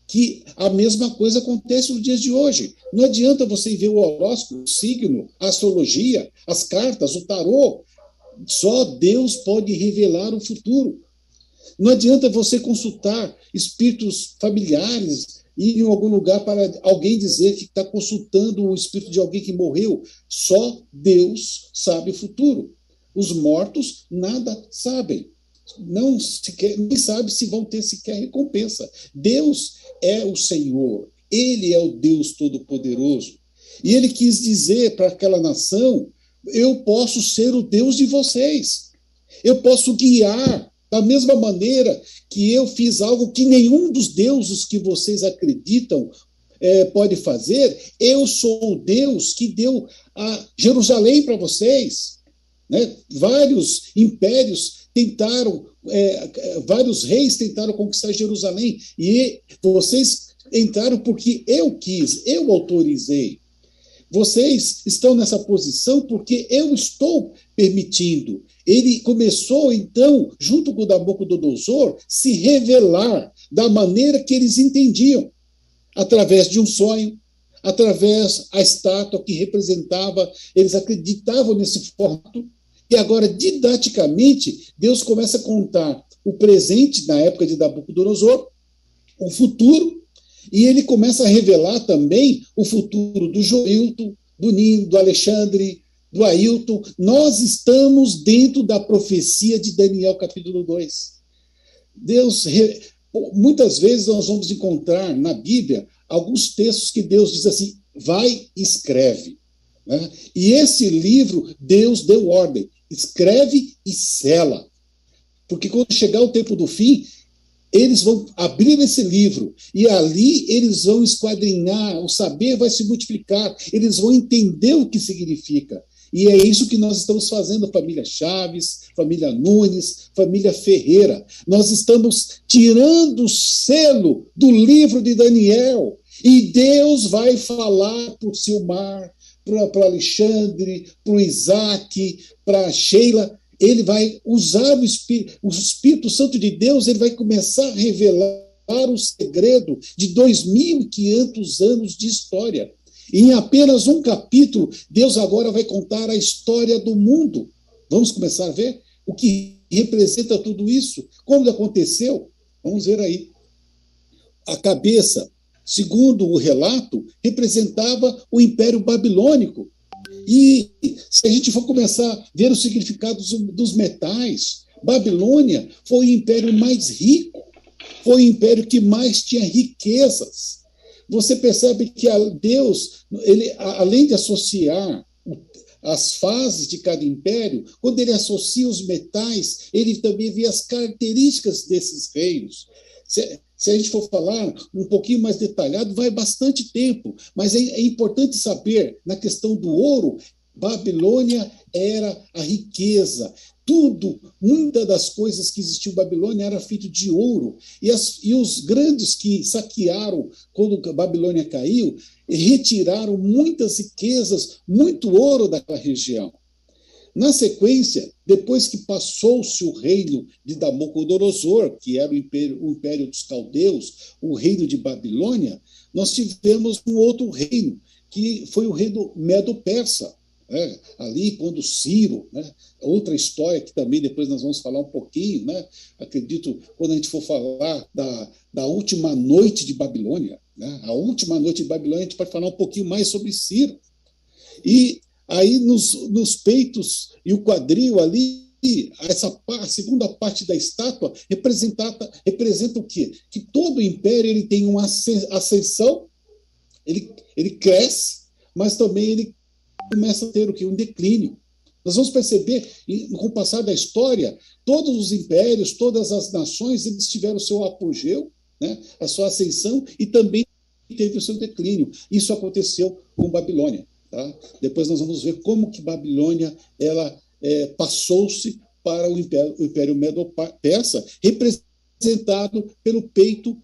que a mesma coisa acontece nos dias de hoje. Não adianta você ver o horóscopo, o signo, a astrologia, as cartas, o tarô. Só Deus pode revelar o futuro. Não adianta você consultar espíritos familiares, ir em algum lugar para alguém dizer que está consultando o espírito de alguém que morreu. Só Deus sabe o futuro. Os mortos nada sabem. Nem sabe se vão ter sequer recompensa. Deus é o Senhor, Ele é o Deus Todo-Poderoso. E Ele quis dizer para aquela nação, eu posso ser o Deus de vocês, eu posso guiar, da mesma maneira que eu fiz algo que nenhum dos deuses que vocês acreditam pode fazer, eu sou o Deus que deu a Jerusalém para vocês. Né? Vários impérios vários reis tentaram conquistar Jerusalém, e vocês entraram porque eu quis, eu autorizei. Vocês estão nessa posição porque eu estou permitindo. Ele começou, então, junto com Nabucodonosor, se revelar da maneira que eles entendiam, através de um sonho, através da estátua que representava, eles acreditavam nesse formato. E agora, didaticamente, Deus começa a contar o presente, na época de Nabucodonosor, o futuro, e ele começa a revelar também o futuro do Joilton, do Nino, do Alexandre, do Ailton. Nós estamos dentro da profecia de Daniel, capítulo 2. Muitas vezes nós vamos encontrar na Bíblia alguns textos que Deus diz assim, vai e escreve. Né? E esse livro, Deus deu ordem, escreve e sela. Porque quando chegar o tempo do fim, eles vão abrir esse livro e ali eles vão esquadrinhar, o saber vai se multiplicar, eles vão entender o que significa. E é isso que nós estamos fazendo, família Chaves, família Nunes, família Ferreira. Nós estamos tirando o selo do livro de Daniel e Deus vai falar para o Silmar, para o Alexandre, para o Isaac, para a Sheila. Ele vai usar o Espírito Santo de Deus, ele vai começar a revelar o segredo de 2.500 anos de história. E em apenas um capítulo, Deus agora vai contar a história do mundo. Vamos começar a ver o que representa tudo isso? Como aconteceu? Vamos ver aí. A cabeça, segundo o relato, representava o Império Babilônico. E se a gente for começar a ver o significado dos metais, Babilônia foi o império mais rico, foi o império que mais tinha riquezas. Você percebe que Deus, ele, além de associar as fases de cada império, quando ele associa os metais, ele também vê as características desses reinos. Se a gente for falar um pouquinho mais detalhado, vai bastante tempo, mas é importante saber, na questão do ouro, Babilônia era a riqueza. Tudo, muitas das coisas que existiam em Babilônia era feito de ouro. E os grandes que saquearam quando a Babilônia caiu, retiraram muitas riquezas, muito ouro daquela região. Na sequência, depois que passou-se o reino de Nabucodonosor, que era o império dos caldeus, o reino de Babilônia, nós tivemos um outro reino, que foi o reino Medo-Persa. Ali, quando Ciro, outra história que também depois nós vamos falar um pouquinho, acredito, quando a gente for falar da última noite de Babilônia, a última noite de Babilônia, a gente pode falar um pouquinho mais sobre Ciro. E aí, nos peitos e o quadril ali, a segunda parte da estátua representa o quê? Que todo império ele tem uma ascensão, ele cresce, mas também ele começa a ter o quê? Um declínio. Nós vamos perceber, com o passar da história, todos os impérios, todas as nações, eles tiveram o seu apogeu, a sua ascensão, e também teve o seu declínio. Isso aconteceu com Babilônia. Tá? Depois nós vamos ver como que Babilônia ela passou-se para o Império Medo-Persa, representado pelo peito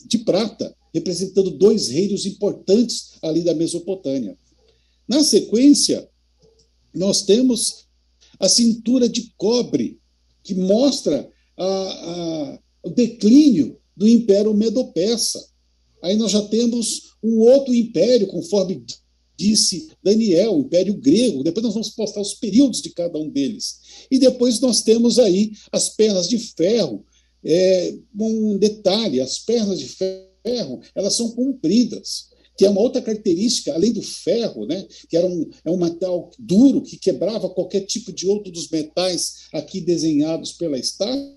de prata, representando dois reinos importantes ali da Mesopotâmia. Na sequência, nós temos a cintura de cobre, que mostra o declínio do Império Medo-Persa. Aí nós já temos um outro império, conforme disse Daniel, o Império Grego. Depois nós vamos mostrar os períodos de cada um deles. E depois nós temos aí as pernas de ferro. Um detalhe, as pernas de ferro, elas são compridas, que é uma outra característica, além do ferro, que era um metal duro, que quebrava qualquer tipo de outro dos metais aqui desenhados pela estátua.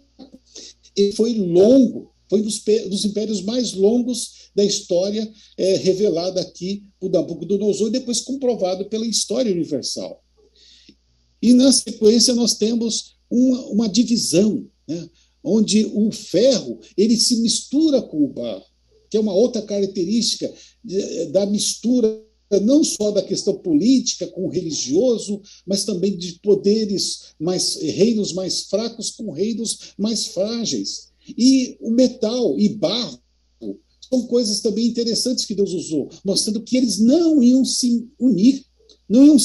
Ele foi longo, foi um dos impérios mais longos da história, revelada aqui por Nabucodonosor e depois comprovado pela história universal. E, na sequência, nós temos uma divisão, onde o ferro ele se mistura com o barro, que é uma outra característica da mistura, não só da questão política com o religioso, mas também de reinos mais fracos com reinos mais frágeis. E o metal e barro são coisas também interessantes que Deus usou, mostrando que eles não iam se unir. Não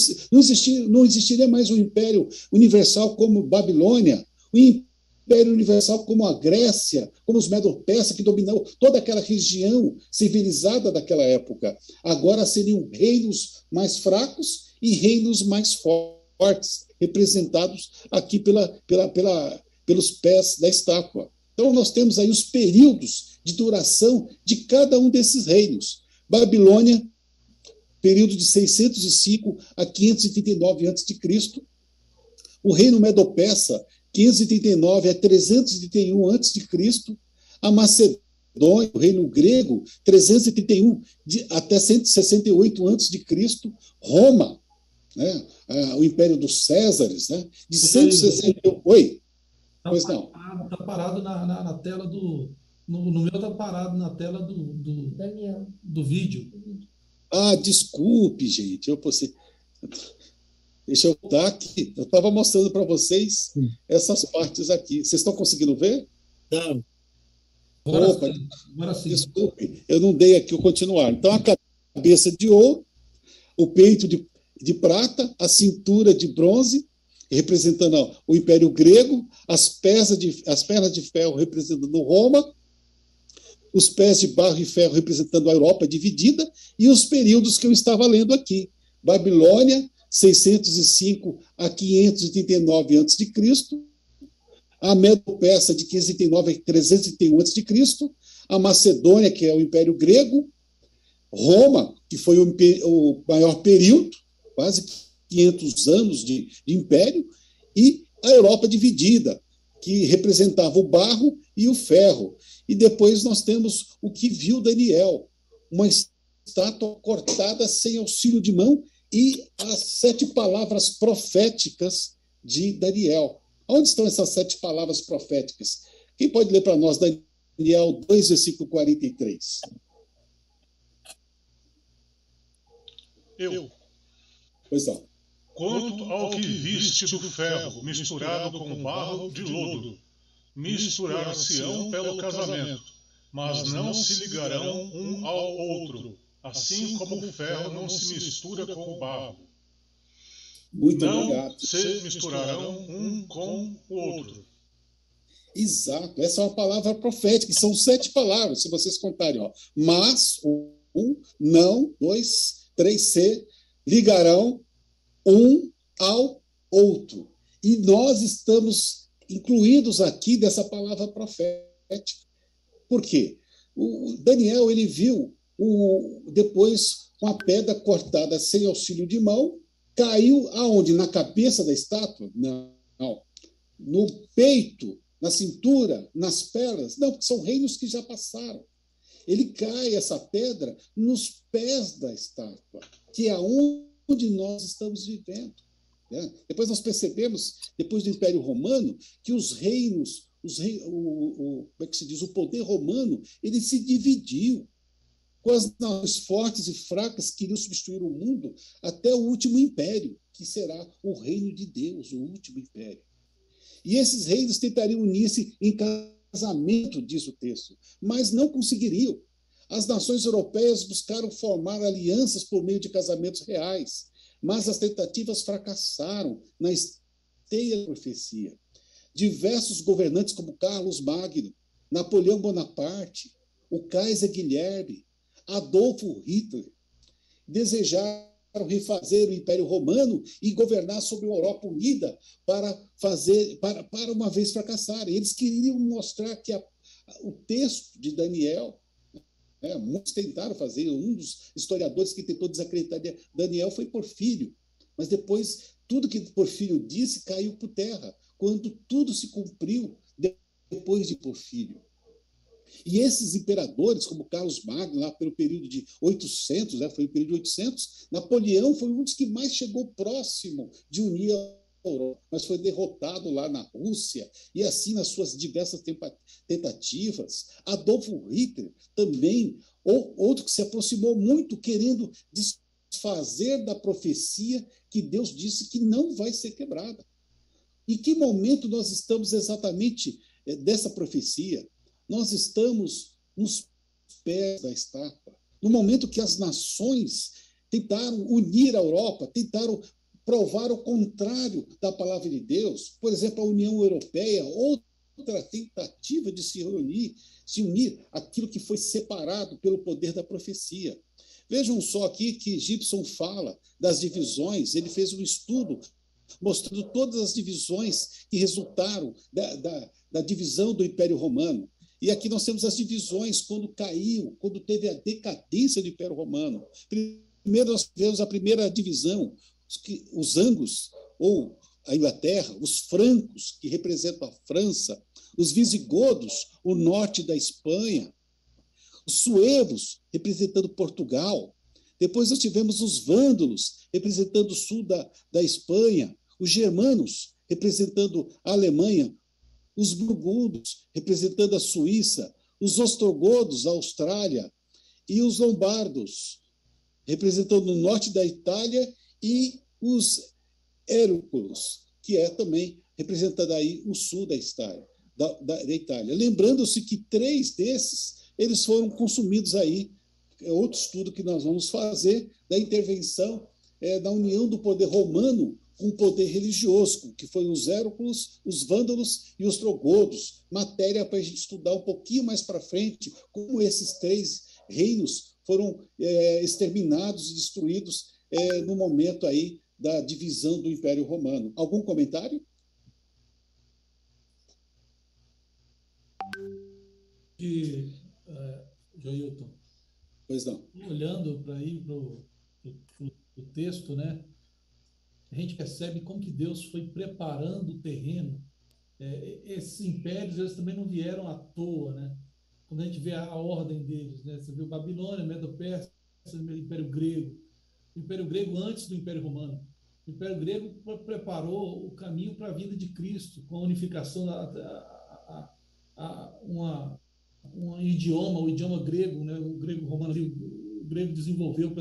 existiria mais um império universal como Babilônia, um império universal como a Grécia, como os Medo-Persas, que dominou toda aquela região civilizada daquela época. Agora seriam reinos mais fracos e reinos mais fortes, representados aqui pelos pés da estátua. Então, nós temos aí os períodos de duração de cada um desses reinos. Babilônia, período de 605 a 539 a.C. O reino Medo-Persa, 539 a 331 a.C. A Macedônia, o reino grego, 331 até 168 a.C. Roma, o Império dos Césares, de 168. Oi? Pois não. Está parado na tela do... No meu está parado na tela do vídeo. Desculpe, gente. Deixa eu voltar aqui. Eu estava mostrando para vocês essas partes aqui. Vocês estão conseguindo ver? Não. Agora sim. Desculpe, eu não dei aqui o continuar. Então, a cabeça de ouro, o peito de prata, a cintura de bronze, representando o Império Grego, as pernas de ferro representando Roma, os pés de barro e ferro representando a Europa dividida, e os períodos que eu estava lendo aqui. Babilônia, 605 a 539 a.C., a Medo-Persa, de 539 a 331 a.C., a Macedônia, que é o Império Grego, Roma, que foi o maior período, quase 500 anos de império, e a Europa dividida, que representava o barro e o ferro. E depois nós temos o que viu Daniel, uma estátua cortada sem auxílio de mão e as 7 palavras proféticas de Daniel. Onde estão essas 7 palavras proféticas? Quem pode ler para nós Daniel 2, versículo 43? Eu. Pois não. Quanto ao que viste do ferro misturado com barro de lodo, misturar-se-ão pelo casamento, mas não se ligarão um ao outro, assim como o ferro não se mistura com o barro. Muito Não obrigado. se misturarão um com o outro. Exato. Essa é uma palavra profética, são 7 palavras, se vocês contarem. Ó. Mas, não, 2, 3, se ligarão um ao outro. E nós estamos incluídos aqui dessa palavra profética. Por quê? O Daniel, ele viu depois uma pedra cortada sem auxílio de mão, caiu aonde? Na cabeça da estátua? Não. No peito, na cintura, nas pernas? Não, porque são reinos que já passaram. Ele cai, essa pedra, nos pés da estátua, que é onde nós estamos vivendo. Né? Depois nós percebemos, depois do Império Romano, que os reinos, como é que se diz? O poder romano, ele se dividiu. Com as nações fortes e fracas que iriam substituir o mundo até o último império, que será o reino de Deus, o último império. E esses reinos tentariam unir-se em casamento, diz o texto, mas não conseguiriam. As nações europeias buscaram formar alianças por meio de casamentos reais, mas as tentativas fracassaram na esteia da profecia. Diversos governantes como Carlos Magno, Napoleão Bonaparte, o Kaiser Guilherme, Adolfo Hitler, desejaram refazer o Império Romano e governar sobre a Europa unida para uma vez fracassarem. Eles queriam mostrar que o texto de Daniel, muitos tentaram fazer, um dos historiadores que tentou desacreditar Daniel foi Porfírio, mas depois tudo que Porfírio disse caiu por terra, quando tudo se cumpriu depois de Porfírio. E esses imperadores, como Carlos Magno, lá pelo período de 800, foi o período de 800, Napoleão foi um dos que mais chegou próximo de unir a Europa, mas foi derrotado lá na Rússia, e assim nas suas diversas tentativas. Adolfo Hitler também, outro que se aproximou muito, querendo desfazer da profecia que Deus disse que não vai ser quebrada. Em que momento nós estamos exatamente dessa profecia? Nós estamos nos pés da estátua. No momento que as nações tentaram unir a Europa, tentaram provar o contrário da palavra de Deus, por exemplo, a União Europeia, outra tentativa de se unir aquilo que foi separado pelo poder da profecia. Vejam só aqui que Gibson fala das divisões, ele fez um estudo mostrando todas as divisões que resultaram da divisão do Império Romano. E aqui nós temos as divisões quando caiu, quando teve a decadência do Império Romano. Primeiro nós tivemos a primeira divisão, os anglos, ou a Inglaterra, os francos, que representam a França, os visigodos, o norte da Espanha, os suevos, representando Portugal. Depois nós tivemos os vândalos, representando o sul da Espanha, os germanos, representando a Alemanha, os burgundos, representando a Suíça, os ostrogodos, a Austrália, e os lombardos, representando o norte da Itália, e os hérculos, que é também representando aí o sul da Itália. Lembrando-se que 3 desses eles foram consumidos aí, é outro estudo que nós vamos fazer, da intervenção da união do poder romano com o poder religioso, que foi os hérculos, os vândalos e os ostrogodos. Matéria para a gente estudar um pouquinho mais para frente, como esses 3 reinos foram exterminados e destruídos no momento aí da divisão do Império Romano. Algum comentário? Joilton, pois não. Olhando para o texto, né? A gente percebe como que Deus foi preparando o terreno. Esses impérios, eles também não vieram à toa, né? Quando a gente vê a ordem deles, né? Você vê Babilônia, Medo-Persa, Império Grego. O Império Grego antes do Império Romano. O Império Grego preparou o caminho para a vinda de Cristo, com a unificação um idioma, o idioma grego, né? O grego romano, o grego desenvolveu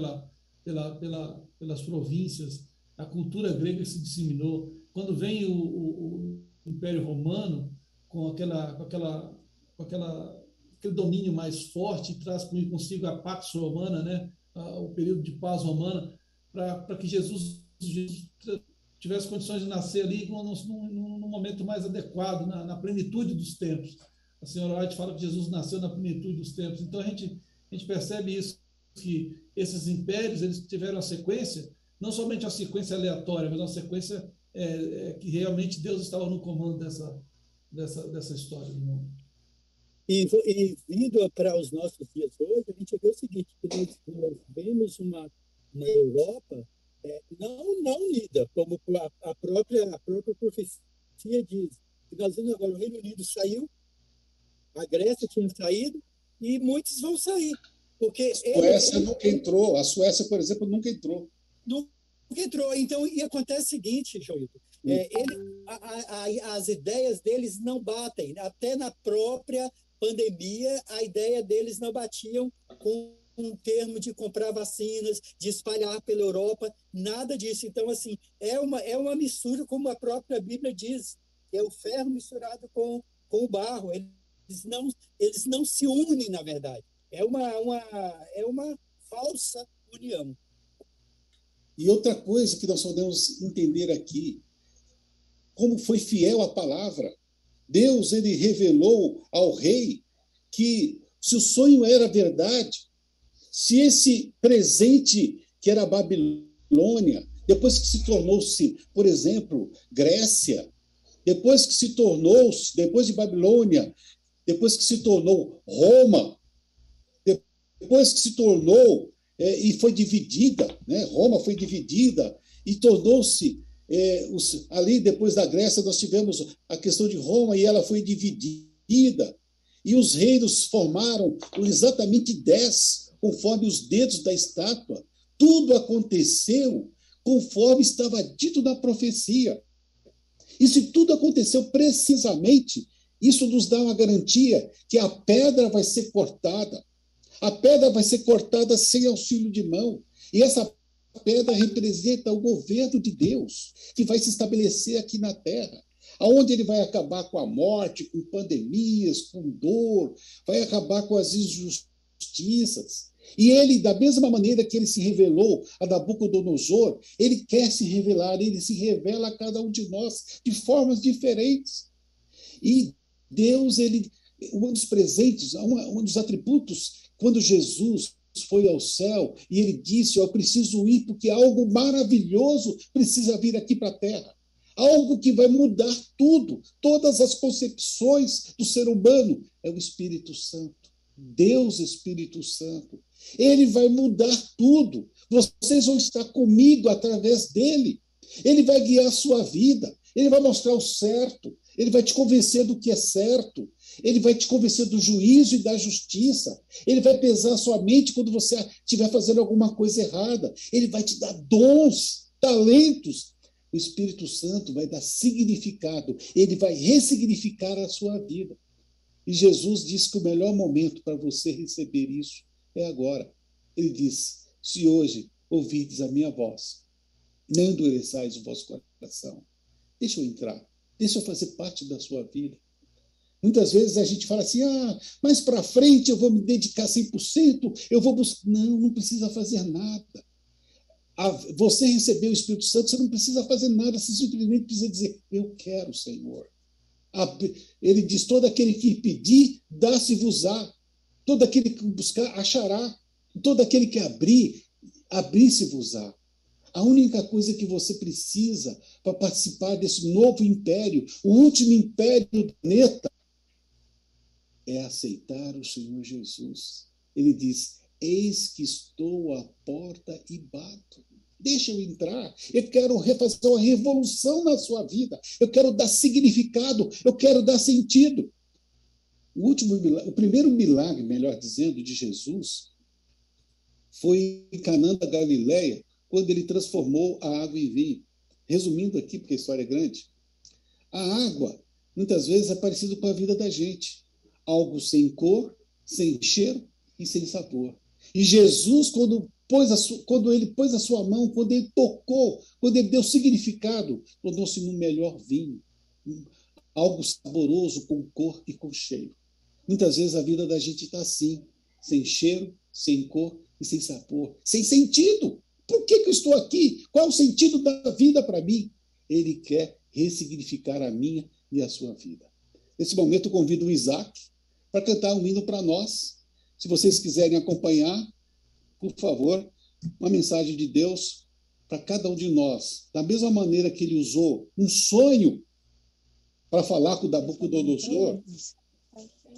pelas províncias, a cultura grega se disseminou. Quando vem o Império Romano, com aquele domínio mais forte, traz consigo a Pax Romana, né? O período de paz romana, para que Jesus tivesse condições de nascer ali num momento mais adequado, na plenitude dos tempos. A senhora White fala que Jesus nasceu na plenitude dos tempos. Então, a gente percebe isso, que esses impérios eles tiveram a sequência, não somente a sequência aleatória, mas uma sequência que realmente Deus estava no comando dessa história do mundo. E vindo para os nossos dias hoje, a gente vê o seguinte, que nós vemos uma Europa não unida, como a própria profecia diz. E nós vemos agora, o Reino Unido saiu, a Grécia tinha saído, e muitos vão sair. Porque a Suécia, por exemplo, nunca entrou. Nunca entrou. Então, e acontece o seguinte, Joilton, as ideias deles não batem. Até na própria pandemia, a ideia deles não batiam com um termo de comprar vacinas, de espalhar pela Europa, nada disso. Então, assim, é uma mistura, como a própria Bíblia diz, é o ferro misturado com o barro. Eles não se unem, na verdade. É uma falsa união. E outra coisa que nós podemos entender aqui, como foi fiel a palavra. Deus, ele revelou ao rei que se o sonho era verdade, se esse presente que era a Babilônia, depois que se tornou-se, por exemplo, Grécia, depois de Babilônia, depois que se tornou Roma, depois que se tornou e foi dividida, né? Roma foi dividida e tornou-se ali depois da Grécia nós tivemos a questão de Roma e ela foi dividida e os reinos formaram exatamente 10 conforme os dedos da estátua. Tudo aconteceu conforme estava dito na profecia. E se tudo aconteceu precisamente, isso nos dá uma garantia que a pedra vai ser cortada. A pedra vai ser cortada sem auxílio de mão. E essa pedra representa o governo de Deus, que vai se estabelecer aqui na Terra, aonde ele vai acabar com a morte, com pandemias, com dor, vai acabar com as injustiças. E ele, da mesma maneira que ele se revelou a Nabucodonosor, ele quer se revelar, ele se revela a cada um de nós de formas diferentes. E Deus, um dos presentes, um dos atributos, quando Jesus foi ao céu e ele disse, eu preciso ir porque algo maravilhoso precisa vir aqui para a Terra. Algo que vai mudar tudo, todas as concepções do ser humano. É o Espírito Santo. Deus, Espírito Santo. Ele vai mudar tudo. Vocês vão estar comigo através dele. Ele vai guiar a sua vida. Ele vai mostrar o certo. Ele vai te convencer do que é certo. Ele vai te convencer do juízo e da justiça. Ele vai pesar a sua mente quando você estiver fazendo alguma coisa errada. Ele vai te dar dons, talentos. O Espírito Santo vai dar significado. Ele vai ressignificar a sua vida. E Jesus disse que o melhor momento para você receber isso é agora. Ele disse, se hoje ouvirdes a minha voz, não endureçais o vosso coração. Deixa eu entrar. Deixa eu fazer parte da sua vida. Muitas vezes a gente fala assim, mais para frente eu vou me dedicar 100%, eu vou buscar. Não precisa fazer nada. Você recebeu o Espírito Santo, você não precisa fazer nada, você simplesmente precisa dizer, eu quero, Senhor. Ele diz, todo aquele que pedir, dá-se-vos-á. Todo aquele que buscar, achará. Todo aquele que abrir-se-vos-á. A única coisa que você precisa para participar desse novo império, o último império do planeta, é aceitar o Senhor Jesus. Ele diz, eis que estou à porta e bato. Deixa eu entrar. Eu quero fazer uma revolução na sua vida. Eu quero dar significado. Eu quero dar sentido. O primeiro milagre, melhor dizendo, de Jesus foi em Canaã da Galileia, quando ele transformou a água em vinho. Resumindo aqui, porque a história é grande, a água, muitas vezes, é parecida com a vida da gente. Algo sem cor, sem cheiro e sem sabor. E Jesus, quando quando ele pôs a sua mão, quando ele tocou, quando ele deu significado, tornou-se um melhor vinho, algo saboroso, com cor e com cheiro. Muitas vezes a vida da gente está assim, sem cheiro, sem cor e sem sabor, sem sentido. Por que eu estou aqui? Qual é o sentido da vida para mim? Ele quer ressignificar a minha e a sua vida. Nesse momento, eu convido o Isaac para cantar um hino para nós. Se vocês quiserem acompanhar, por favor, uma mensagem de Deus para cada um de nós. Da mesma maneira que ele usou um sonho para falar com o Nabucodonosor,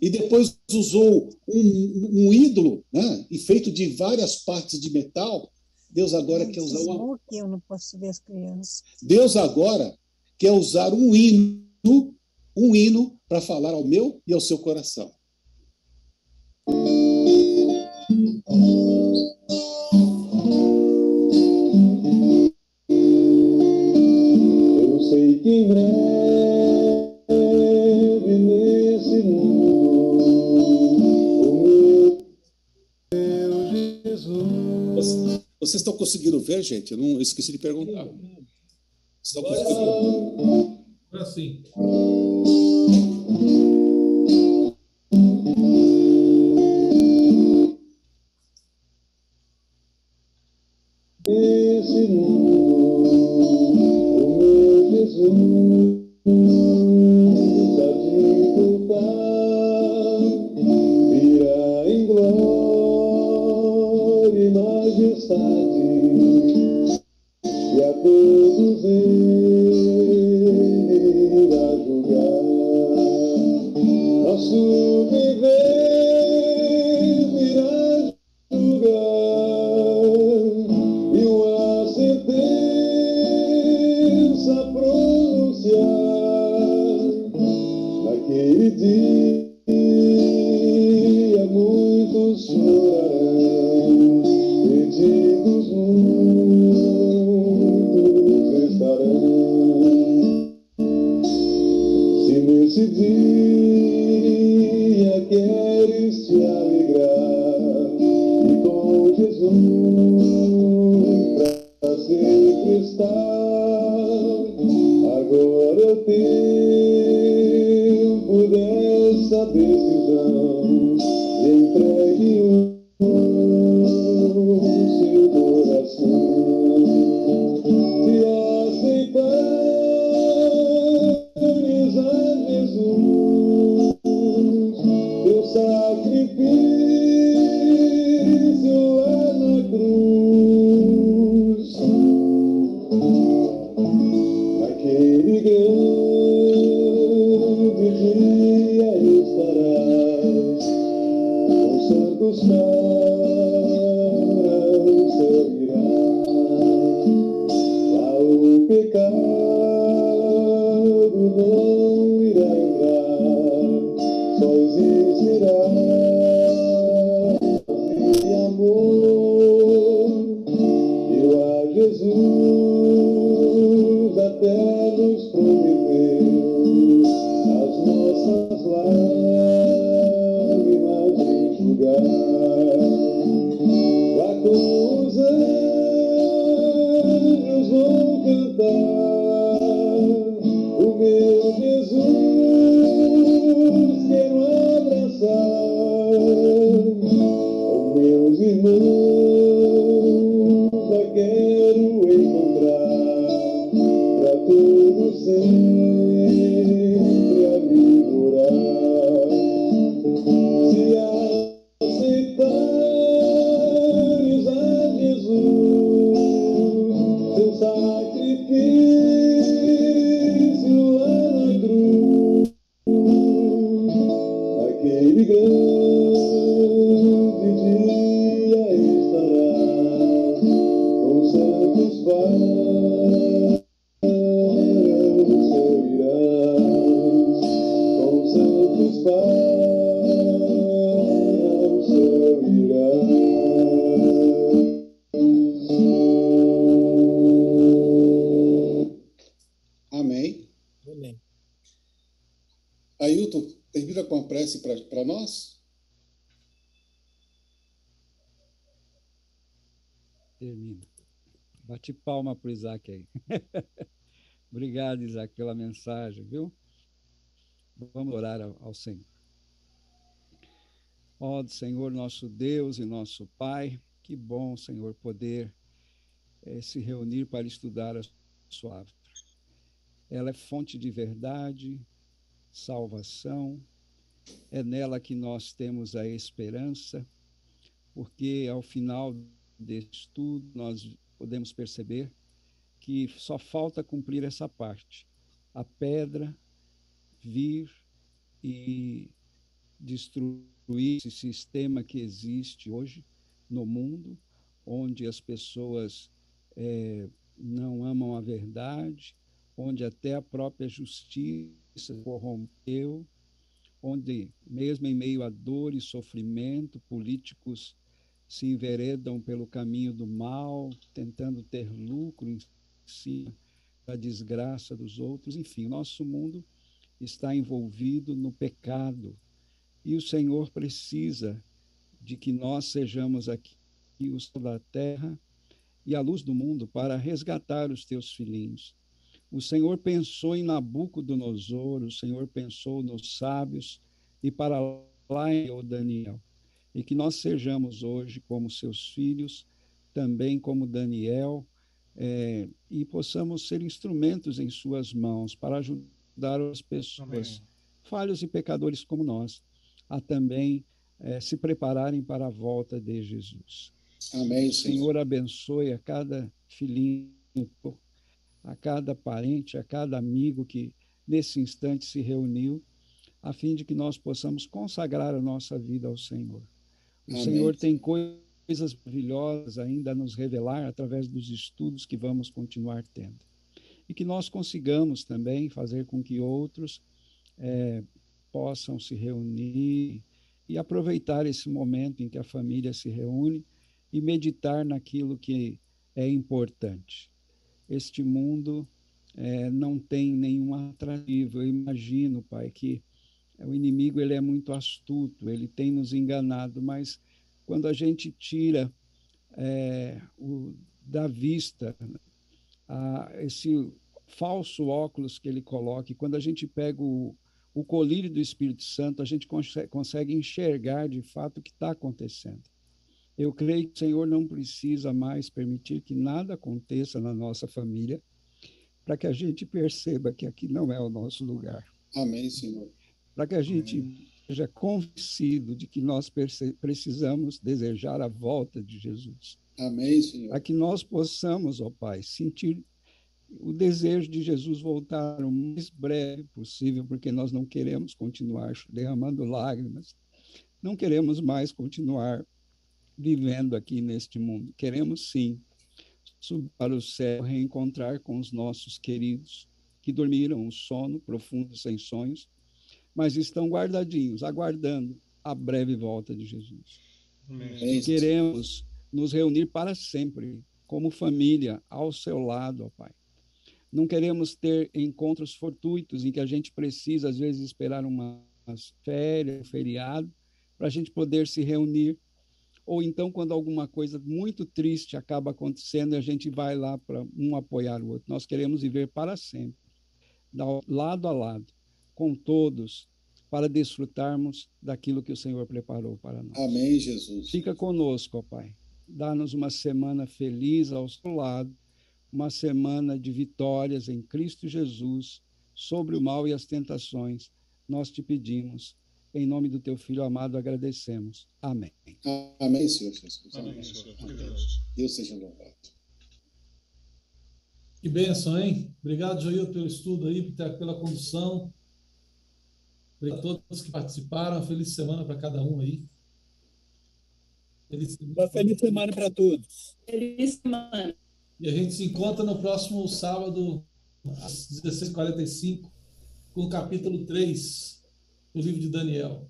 e depois usou um ídolo, né, e feito de várias partes de metal, Deus agora quer usar eu não posso ver as crianças. Deus agora quer usar um hino para falar ao meu e ao seu coração. Eu sei que em breve nesse mundo o meu Jesus. Vocês estão conseguindo ver, gente? Eu não esqueci de perguntar. Estão conseguindo? Agora sim. Esse mundo, o meu Jesus, a dificultar, virá em glória e majestade, e a todos ele irá julgar. Nosso viver irá julgar, e uma sentença pronunciar. Naquele dia muitos chorarão, perdidos muitos estarão. Se nesse dia queres te alegrar e com Jesus para sempre estar, agora é o tempo dessa decisão. Entregue o seu coração. Se aceitares a Jesus, teu sacrifício lá na cruz, naquele grande dia estarás com santos para o céu irás. Lá o pecado não irá entrar, só existirá paz e amor. E lá Jesus até nos prometeu as nossas lágrimas enxugar. Lá com os anjos vão cantar, o meu Jesus quero abraçar. Oh, meus irmãos, já quero encontrar, pra todos sempre a vigorar. Se aceitares a Jesus, seu sacrifício lá na cruz, naquele grande dia estarás com santos para o céu irás, com santos para o céu irás. Amém. Amém. Ailton, termina com a prece para nós? Termina. Bate palma para o Isaac aí. Obrigado, Isaac, pela mensagem, viu? Vamos orar ao Senhor. Ó Senhor, nosso Deus e nosso Pai, que bom, Senhor, poder se reunir para estudar a sua palavra. Ela é fonte de verdade, salvação, é nela que nós temos a esperança, porque ao final desse estudo nós podemos perceber que só falta cumprir essa parte. A pedra vir e destruir esse sistema que existe hoje no mundo, onde as pessoas não amam a verdade, onde até a própria justiça corrompeu, onde, mesmo em meio a dor e sofrimento, políticos se enveredam pelo caminho do mal, tentando ter lucro em cima da desgraça dos outros. Enfim, nosso mundo está envolvido no pecado. E o Senhor precisa de que nós sejamos aqui o sol da terra e a luz do mundo para resgatar os teus filhinhos. O Senhor pensou em Nabucodonosor, o Senhor pensou nos sábios e para lá em Daniel. E que nós sejamos hoje como seus filhos, também como Daniel, e possamos ser instrumentos em suas mãos para ajudar as pessoas, falhos e pecadores como nós, a também se prepararem para a volta de Jesus. Amém, o Senhor abençoe a cada filhinho, a cada parente, a cada amigo que nesse instante se reuniu, a fim de que nós possamos consagrar a nossa vida ao Senhor. O Amém. Senhor tem coisas maravilhosas ainda a nos revelar através dos estudos que vamos continuar tendo. E que nós consigamos também fazer com que outros possam se reunir e aproveitar esse momento em que a família se reúne e meditar naquilo que é importante. Este mundo não tem nenhum atrativo. Eu imagino, Pai, que o inimigo ele é muito astuto, ele tem nos enganado, mas quando a gente tira da vista esse falso óculos que ele coloca, e quando a gente pega o colírio do Espírito Santo, a gente consegue enxergar de fato o que está acontecendo. Eu creio que o Senhor não precisa mais permitir que nada aconteça na nossa família para que a gente perceba que aqui não é o nosso lugar. Amém, Senhor. Para que a gente seja convencido de que nós precisamos desejar a volta de Jesus. Amém, Senhor. Para que nós possamos, ó Pai, sentir o desejo de Jesus voltar o mais breve possível, porque nós não queremos continuar derramando lágrimas, não queremos mais continuar vivendo aqui neste mundo. Queremos, sim, subir para o céu, reencontrar com os nossos queridos que dormiram um sono profundo sem sonhos, mas estão guardadinhos, aguardando a breve volta de Jesus. Amém. Queremos nos reunir para sempre, como família, ao seu lado, ó Pai. Não queremos ter encontros fortuitos em que a gente precisa, às vezes, esperar umas férias, um feriado, para a gente poder se reunir. Ou então, quando alguma coisa muito triste acaba acontecendo, a gente vai lá para um apoiar o outro. Nós queremos viver para sempre, lado a lado, com todos, para desfrutarmos daquilo que o Senhor preparou para nós. Amém, Jesus. Fica conosco, ó Pai. Dá-nos uma semana feliz ao seu lado, uma semana de vitórias em Cristo Jesus sobre o mal e as tentações. Nós te pedimos, em nome do teu Filho amado, agradecemos. Amém. Amém, Senhor Jesus. Amém, Senhor. Deus seja louvado. Que bênção, hein? Obrigado, Joil, pelo estudo aí, pela condução. Obrigado a todos que participaram. Feliz semana para cada um aí. Uma feliz semana para todos. Feliz semana. E a gente se encontra no próximo sábado, às 16h45, com o capítulo 3 do livro de Daniel.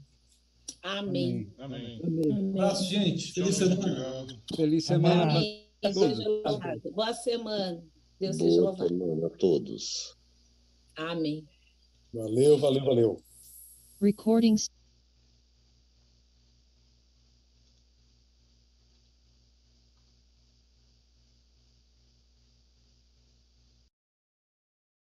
Amém. Amém. Um abraço, gente. Feliz semana. Obrigado. Feliz semana para Amém. todos. Seja louvado. Boa semana. Deus seja Boa louvado. semana a todos. Amém. Valeu. Recording